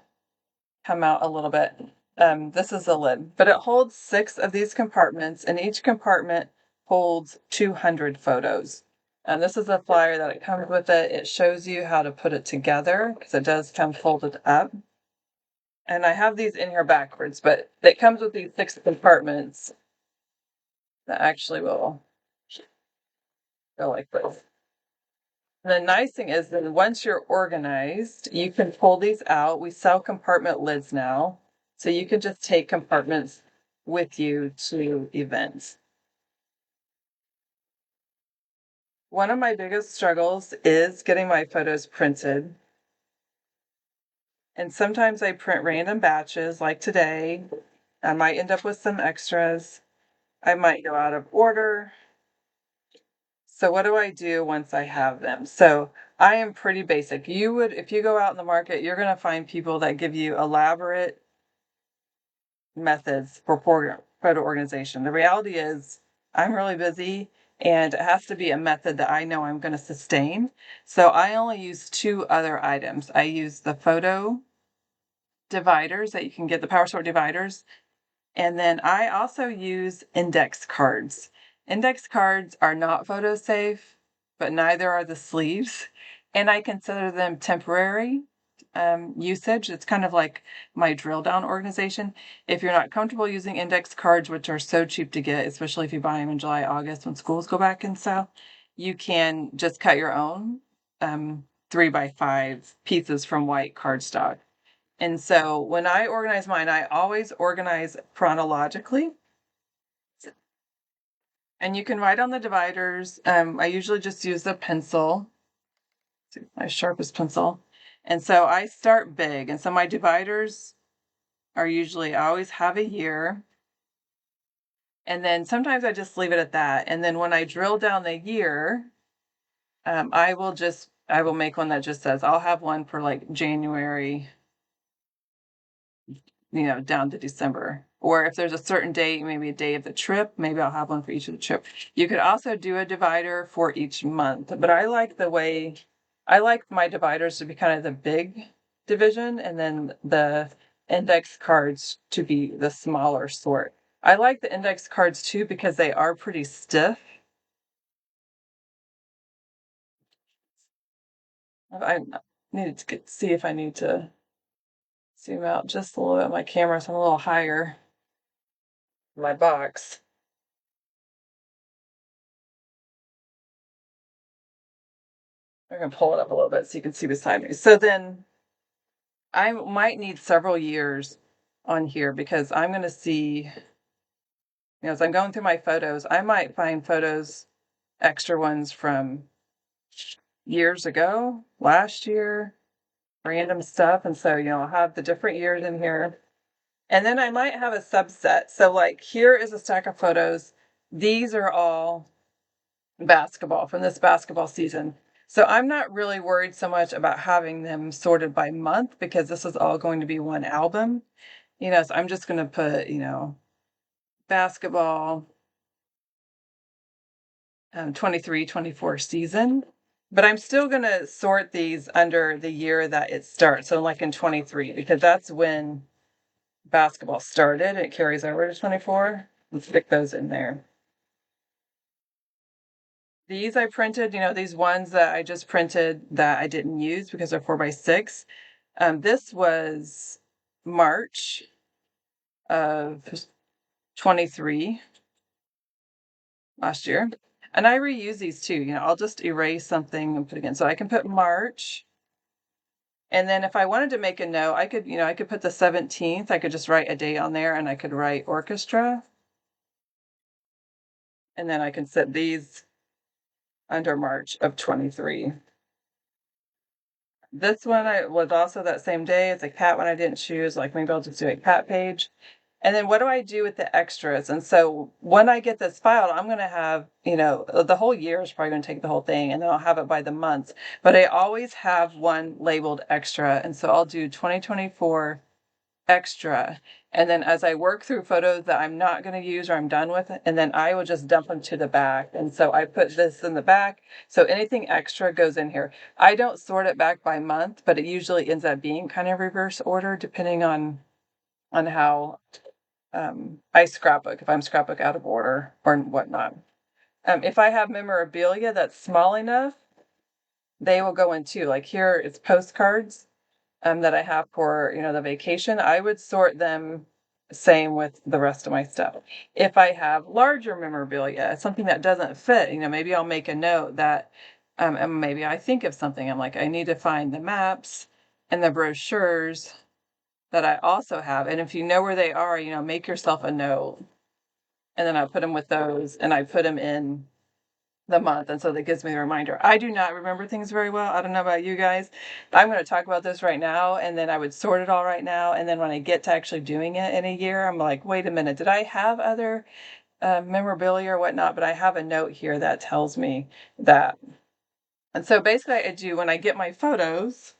come out a little bit. This is the lid, but it holds 6 of these compartments, and each compartment holds 200 photos. And this is a flyer that it comes with it. It shows you how to put it together because it does come folded up. And I have these in here backwards, but it comes with these 6 compartments that actually will go like this. And the nice thing is that once you're organized, you can pull these out. We sell compartment lids now. So you can just take compartments with you to events. One of my biggest struggles is getting my photos printed. And sometimes I print random batches, like today. I might end up with some extras. I might go out of order. So what do I do once I have them? So I am pretty basic. If you go out in the market, you're going to find people that give you elaborate methods for photo organization. The reality is I'm really busy and it has to be a method that I know I'm going to sustain. So I only use 2 other items. I use the photo dividers that you can get, the power sort dividers. And then I also use index cards. Index cards are not photo safe, but neither are the sleeves. And I consider them temporary usage. It's kind of like my drill down organization. If you're not comfortable using index cards, which are so cheap to get, especially if you buy them in July, August when schools go back and stuff, you can just cut your own 3x5 pieces from white cardstock. And so when I organize mine, I always organize chronologically. And you can write on the dividers. I usually just use a pencil, my sharpest pencil. And so I start big. And so my dividers are usually, I always have a year. And then sometimes I just leave it at that. And then when I drill down the year, I will make one that just says, I'll have one for like January, down to December. Or if there's a certain date, maybe a day of the trip, maybe I'll have one for each of the trip. You could also do a divider for each month, but I like my dividers to be kind of the big division and then the index cards to be the smaller sort. I like the index cards too because they are pretty stiff. I needed to see if I need to zoom out just a little bit. My camera's a little higher. My box. I'm going to pull it up a little bit so you can see beside me. So then I might need several years on here because I'm going to see, as I'm going through my photos, I might find photos, extra ones from years ago, last year, random stuff. And so, I'll have the different years in here. And then I might have a subset. So like here is a stack of photos. These are all basketball from this basketball season. So I'm not really worried so much about having them sorted by month because this is all going to be one album. So I'm just going to put, basketball 23-24 season. But I'm still going to sort these under the year that it starts. So like in 23, because that's when basketball started. It carries over to 24. Let's stick those in there. These I printed, these ones that I just printed that I didn't use because they're 4x6. This was March of 23 last year. And I reuse these too. I'll just erase something and put it again. So I can put March And then if I wanted to make a note, I could, I could put the 17th. I could just write a date on there, and I could write orchestra. And then I can set these under March of 23. This one was also that same day. It's a cat one I didn't choose. Like maybe I'll just do a cat page. And then what do I do with the extras? And so when I get this filed, I'm going to have, the whole year is probably going to take the whole thing, and then I'll have it by the month. But I always have one labeled extra. And so I'll do 2024 extra. And then as I work through photos that I'm not going to use or I'm done with, and then I will just dump them to the back. And so I put this in the back. So anything extra goes in here. I don't sort it back by month, but it usually ends up being kind of reverse order depending on how I scrapbook, if I'm scrapbook out of order or whatnot. If I have memorabilia that's small enough, they will go in too. Like here, it's postcards that I have for, the vacation. I would sort them same with the rest of my stuff. If I have larger memorabilia, something that doesn't fit, maybe I'll make a note that, and maybe I think of something. I'm like, I need to find the maps and the brochures that I also have. And if you know where they are, make yourself a note. And then I put them with those, and I put them in the month. And so that gives me a reminder. I do not remember things very well. I don't know about you guys. I'm going to talk about this right now, and then I would sort it all right now. And then when I get to actually doing it in a year, I'm like, wait a minute, did I have other memorabilia or whatnot? But I have a note here that tells me that. And so basically I do, when I get my photos,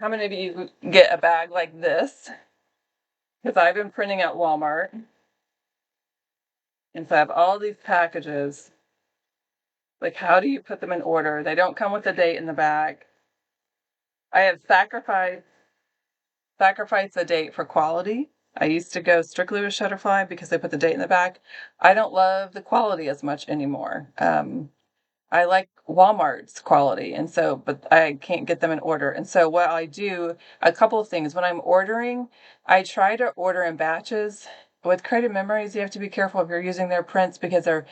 how many of you get a bag like this? Because I've been printing at Walmart. And so I have all these packages. Like, how do you put them in order? They don't come with a date in the back. I have sacrificed a date for quality. I used to go strictly with Shutterfly because they put the date in the back. I don't love the quality as much anymore. I like Walmart's quality, and so, but I can't get them in order. And so what I do, a couple of things. When I'm ordering, I try to order in batches. With Creative Memories, you have to be careful if you're using their prints because they're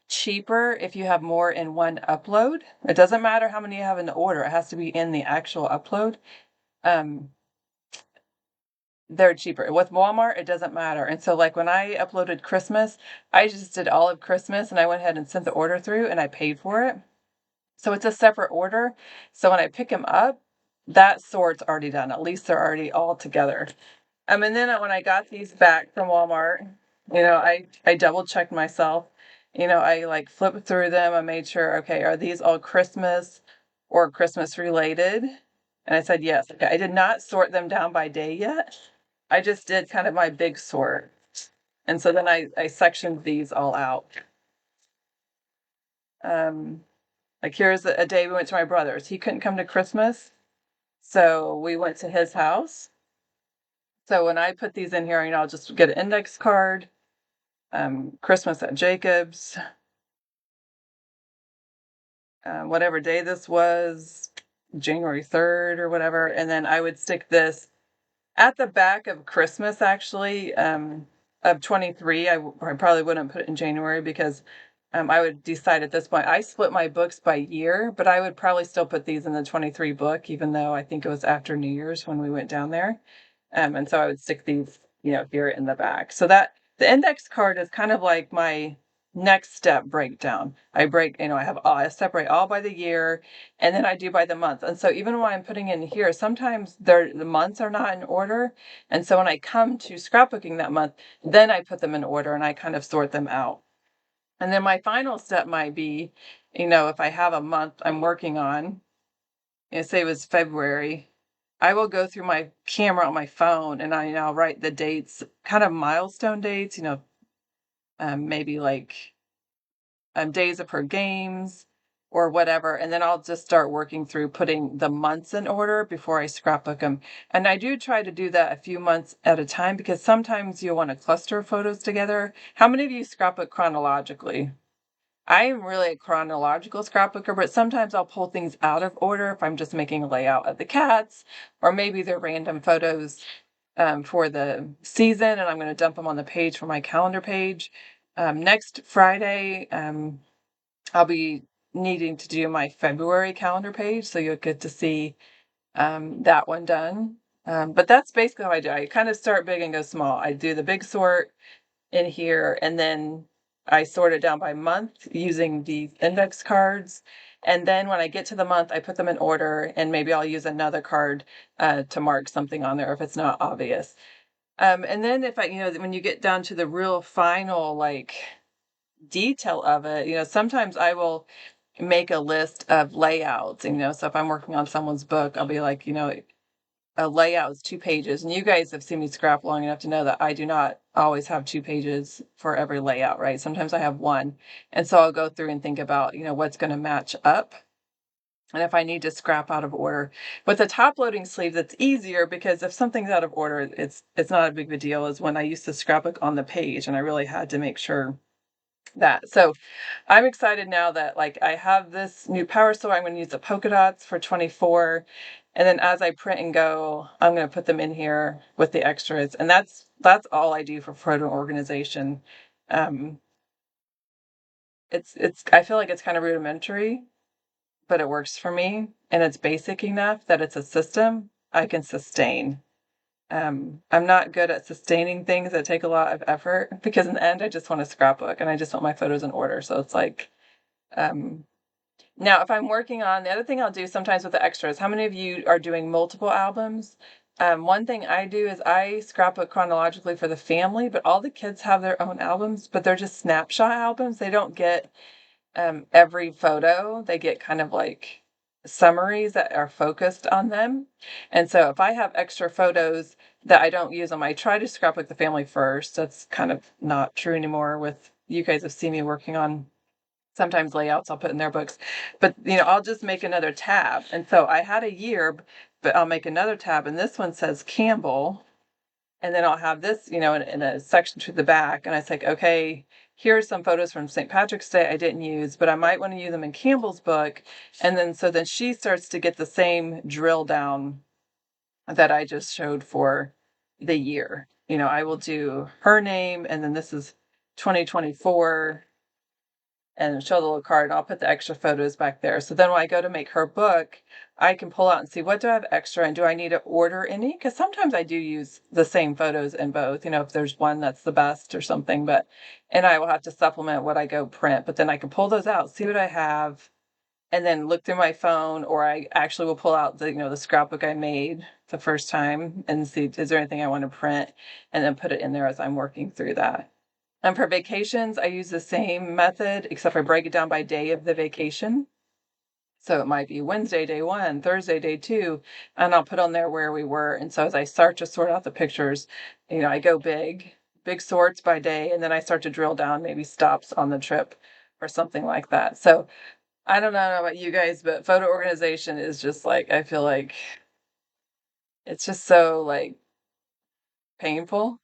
cheaper if you have more in one upload. It doesn't matter how many you have in the order. It has to be in the actual upload. They're cheaper. With Walmart, it doesn't matter. And so like when I uploaded Christmas, I just did all of Christmas, and I went ahead and sent the order through, and I paid for it. So it's a separate order. So when I pick them up, that sort's already done. At least they're already all together. And then when I got these back from Walmart, I double checked myself. I like flipped through them. I made sure, okay, are these all Christmas or Christmas related? And I said yes. Okay, I did not sort them down by day yet. I just did kind of my big sort. And so then I sectioned these all out. Like here's a day we went to my brother's. He couldn't come to Christmas, so we went to his house. So when I put these in here, I'll just get an index card. Christmas at Jacob's. Whatever day this was, January 3rd or whatever. And then I would stick this at the back of Christmas, actually, of 23. I probably wouldn't put it in January because I would decide at this point. I split my books by year, but I would probably still put these in the 23 book, even though I think it was after New Year's when we went down there. And so I would stick these, here in the back. So that the index card is kind of like my next step breakdown. I separate all by the year, and then I do by the month. And so even when I'm putting in here, sometimes the months are not in order. And so when I come to scrapbooking that month, then I put them in order and I kind of sort them out. And then my final step might be, if I have a month I'm working on, say it was February, I will go through my camera on my phone and I'll write the dates, kind of milestone dates, maybe like days of her games or whatever. And then I'll just start working through putting the months in order before I scrapbook them. And I do try to do that a few months at a time because sometimes you'll want to cluster photos together. How many of you scrapbook chronologically? I am really a chronological scrapbooker, but sometimes I'll pull things out of order if I'm just making a layout of the cats, or maybe they're random photos for the season, and I'm going to dump them on the page for my calendar page. Next Friday, I'll be needing to do my February calendar page, so you'll get to see that one done. But that's basically how I do. I kind of start big and go small. I do the big sort in here, and then I sort it down by month using the index cards. And then when I get to the month, I put them in order, and maybe I'll use another card to mark something on there if it's not obvious. And then if I, when you get down to the real final like detail of it, sometimes I will make a list of layouts. So if I'm working on someone's book, I'll be like, a layout is 2 pages. And you guys have seen me scrap long enough to know that I do not always have 2 pages for every layout, right? Sometimes I have one. And so I'll go through and think about, what's going to match up. And if I need to scrap out of order. With the top loading sleeve, that's easier because if something's out of order, it's not a big of a deal as when I used to scrapbook on the page and I really had to make sure that. So I'm excited now that like I have this new power store. I'm going to use the polka dots for 24. And then as I print and go, I'm going to put them in here with the extras. And that's all I do for photo organization. Um, I feel like it's kind of rudimentary, but it works for me. And it's basic enough that it's a system I can sustain. I'm not good at sustaining things that take a lot of effort because in the end, I just want a scrapbook and I just want my photos in order. So it's like, um, now, if I'm working on the other thing I'll do sometimes with the extras, how many of you are doing multiple albums? One thing I do is I scrapbook chronologically for the family, but all the kids have their own albums, but they're just snapshot albums. They don't get every photo. They get kind of like summaries that are focused on them. And so if I have extra photos that I don't use them, I try to scrapbook the family first. That's kind of not true anymore with you guys have seen me working on sometimes layouts I'll put in their books, but I'll just make another tab. And so I had a year, but I'll make another tab, and this one says Campbell, and then I'll have this, in a section to the back, and I say, okay, here are some photos from St. Patrick's Day I didn't use, but I might want to use them in Campbell's book, and then so then she starts to get the same drill down that I just showed for the year. I will do her name, and then this is 2024 and show the little card. And I'll put the extra photos back there. So then when I go to make her book, I can pull out and see what do I have extra and do I need to order any? Because sometimes I do use the same photos in both, if there's one that's the best or something, and I will have to supplement what I go print, but then I can pull those out, see what I have, and then look through my phone, or I actually will pull out the scrapbook I made the first time and see, is there anything I want to print, and then put it in there as I'm working through that. And for vacations, I use the same method, except I break it down by day of the vacation. So it might be Wednesday, day one, Thursday, day two, and I'll put on there where we were. And so as I start to sort out the pictures, I go big sorts by day, and then I start to drill down maybe stops on the trip or something like that. So I don't know about you guys, but photo organization is just like, I feel like it's just so like painful.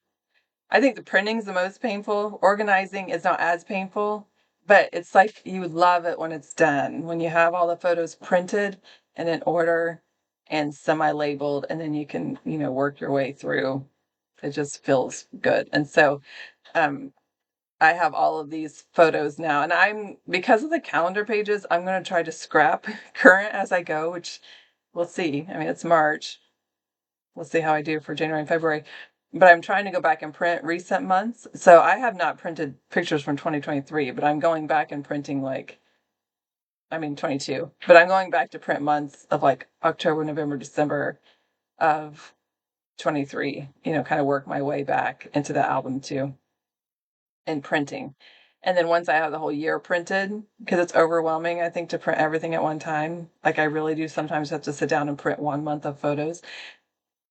I think the printing's the most painful. Organizing is not as painful, but it's like you love it when it's done. When you have all the photos printed and in order and semi-labeled, and then you can, work your way through. It just feels good. And so um I have all of these photos now, and because of the calendar pages, I'm going to try to scrap current as I go, which we'll see. I mean, it's March. We'll see how I do for January and February. But I'm trying to go back and print recent months. So I have not printed pictures from 2023, but I'm going back and printing 22. But I'm going back to print months of like October, November, December of 23, kind of work my way back into the album too and printing. And then once I have the whole year printed, because it's overwhelming, I think, to print everything at one time. Like I really do sometimes have to sit down and print 1 month of photos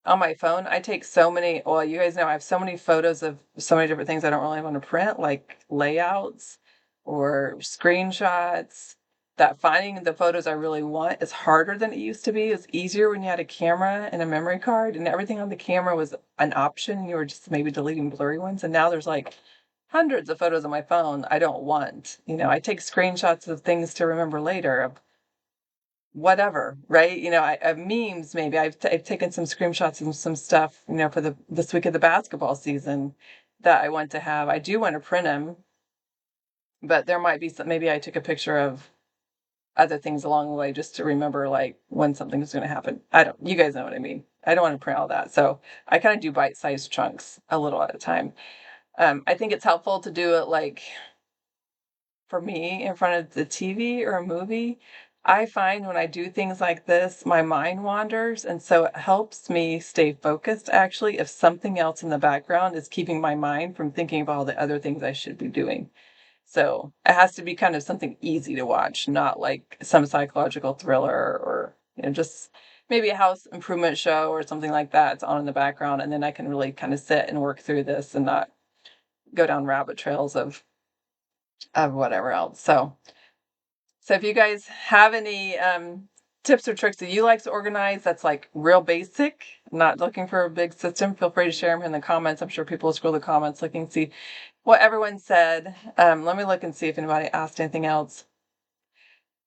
on my phone. I take so many, well, you guys know I have so many photos of so many different things I don't really want to print, like layouts or screenshots, that finding the photos I really want is harder than it used to be. It's easier when you had a camera and a memory card and everything on the camera was an option. You were just maybe deleting blurry ones. And now there's like hundreds of photos on my phone I don't want. I take screenshots of things to remember later, of whatever, right? I memes, maybe I've taken some screenshots and some stuff, for this week of the basketball season that I want to have. I do want to print them, but there might be some, maybe I took a picture of other things along the way just to remember like when something's going to happen. You guys know what I mean. I don't want to print all that. So I kind of do bite-sized chunks a little at a time. I think it's helpful to do it like for me in front of the TV or a movie. I find when I do things like this, my mind wanders. And so it helps me stay focused actually if something else in the background is keeping my mind from thinking of all the other things I should be doing. So it has to be kind of something easy to watch, not like some psychological thriller or, just maybe a house improvement show or something like that. It's on in the background. And then I can really kind of sit and work through this and not go down rabbit trails of whatever else. So if you guys have any tips or tricks that you like to organize that's like real basic, not looking for a big system, feel free to share them in the comments. I'm sure people will scroll the comments looking to see what everyone said. Let me look and see if anybody asked anything else.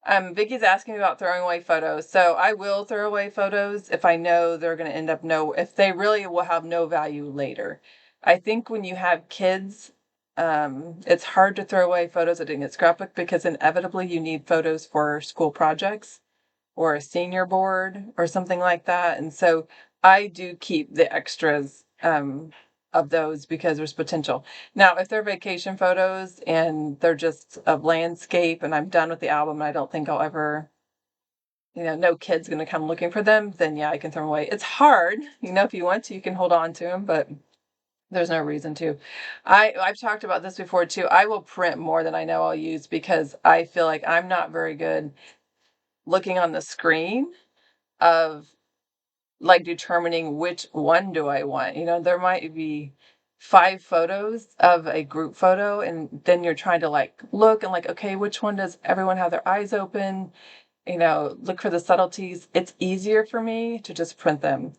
Vicky's asking me about throwing away photos. So I will throw away photos if I know they're going to end up if they really will have no value later. I think when you have kids, it's hard to throw away photos that didn't get scrapbook because inevitably you need photos for school projects or a senior board or something like that. And so I do keep the extras of those because there's potential. Now, if they're vacation photos and they're just of landscape and I'm done with the album and I don't think I'll ever, no kid's going to come looking for them, then yeah, I can throw them away. It's hard, if you want to, you can hold on to them, but there's no reason to. I've talked about this before too. I will print more than I know I'll use because I feel like I'm not very good looking on the screen of like determining which one do I want. There might be 5 photos of a group photo, and then you're trying to like look and like, okay, which one does everyone have their eyes open? Look for the subtleties. It's easier for me to just print them.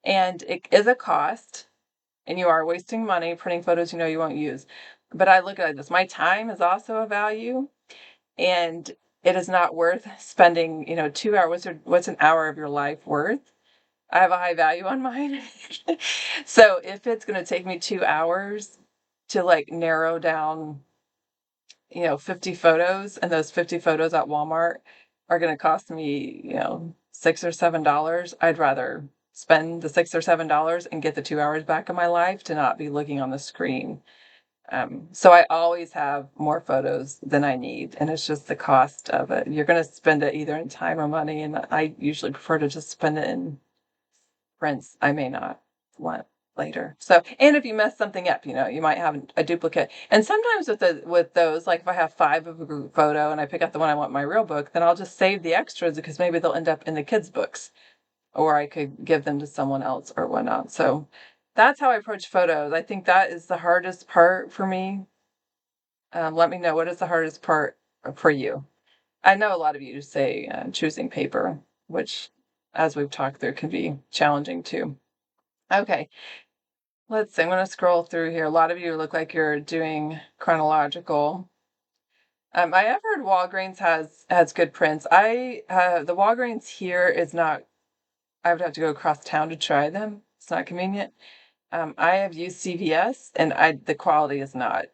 And it is a cost, and you are wasting money printing photos you won't use. But I look at this. My time is also a value, and it is not worth spending, 2 hours or what's an hour of your life worth? I have a high value on mine. So if it's going to take me 2 hours to like narrow down, 50 photos, and those 50 photos at Walmart are going to cost me, $6 or $7, I'd rather spend the $6 or $7 and get the 2 hours back of my life to not be looking on the screen. So I always have more photos than I need, and it's just the cost of it. You're going to spend it either in time or money, and I usually prefer to just spend it in prints I may not want later. So, and if you mess something up, you might have a duplicate. And sometimes with those, like if I have 5 of a group photo and I pick out the one I want in my real book, then I'll just save the extras because maybe they'll end up in the kids' books, or I could give them to someone else or whatnot. So that's how I approach photos. I think that is the hardest part for me. Let me know, what is the hardest part for you? I know a lot of you say choosing paper, which, as we've talked through, can be challenging too. Okay, let's see. I'm going to scroll through here. A lot of you look like you're doing chronological. I have heard Walgreens has good prints. The Walgreens here is not. I would have to go across town to try them. It's not convenient. I have used CVS, and the quality is not.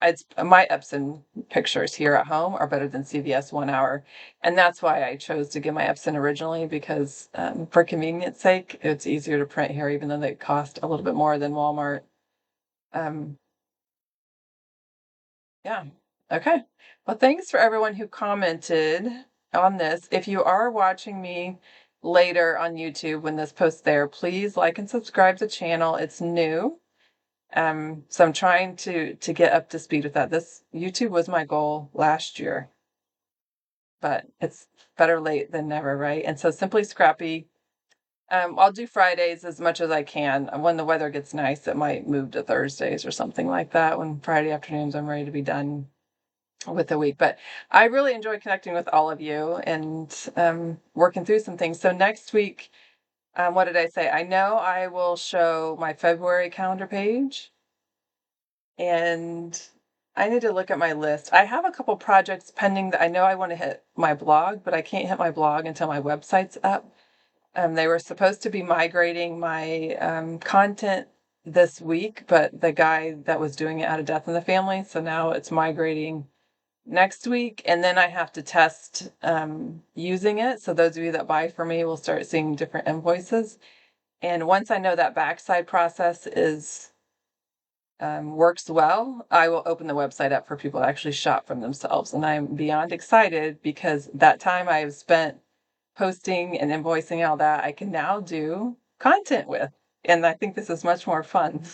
It's my Epson pictures here at home are better than CVS 1 hour, and that's why I chose to get my Epson originally, because for convenience sake, it's easier to print here, even though they cost a little bit more than Walmart. Um, yeah. Okay. Well, thanks for everyone who commented on this. If you are watching me later on YouTube when this posts there, please like and subscribe to the channel. It's new. So I'm trying to get up to speed with that. This YouTube was my goal last year, but it's better late than never, right? And so Simply Scrappy, I'll do Fridays as much as I can. When the weather gets nice, it might move to Thursdays or something like that. When Friday afternoons, I'm ready to be done with the week. But I really enjoy connecting with all of you and working through some things. So next week, what did I say? I know I will show my February calendar page. And I need to look at my list. I have a couple projects pending that I know I want to hit my blog, but I can't hit my blog until my website's up. They were supposed to be migrating my content this week, but the guy that was doing it had a death in the family, so now it's migrating next week, and then I have to test using it. So those of you that buy for me will start seeing different invoices. And once I know that backside process is works well, I will open the website up for people to actually shop from themselves. And I'm beyond excited because that time I've spent posting and invoicing all that, I can now do content with. And I think this is much more fun.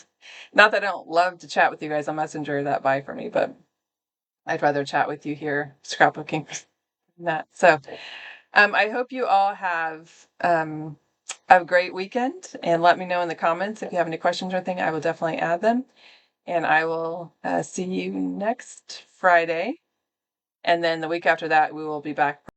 Not that I don't love to chat with you guys on Messenger that buy for me, but I'd rather chat with you here scrapbooking than that. So I hope you all have a great weekend, and let me know in the comments if you have any questions or anything. I will definitely add them. And I will see you next Friday. And then the week after that, we will be back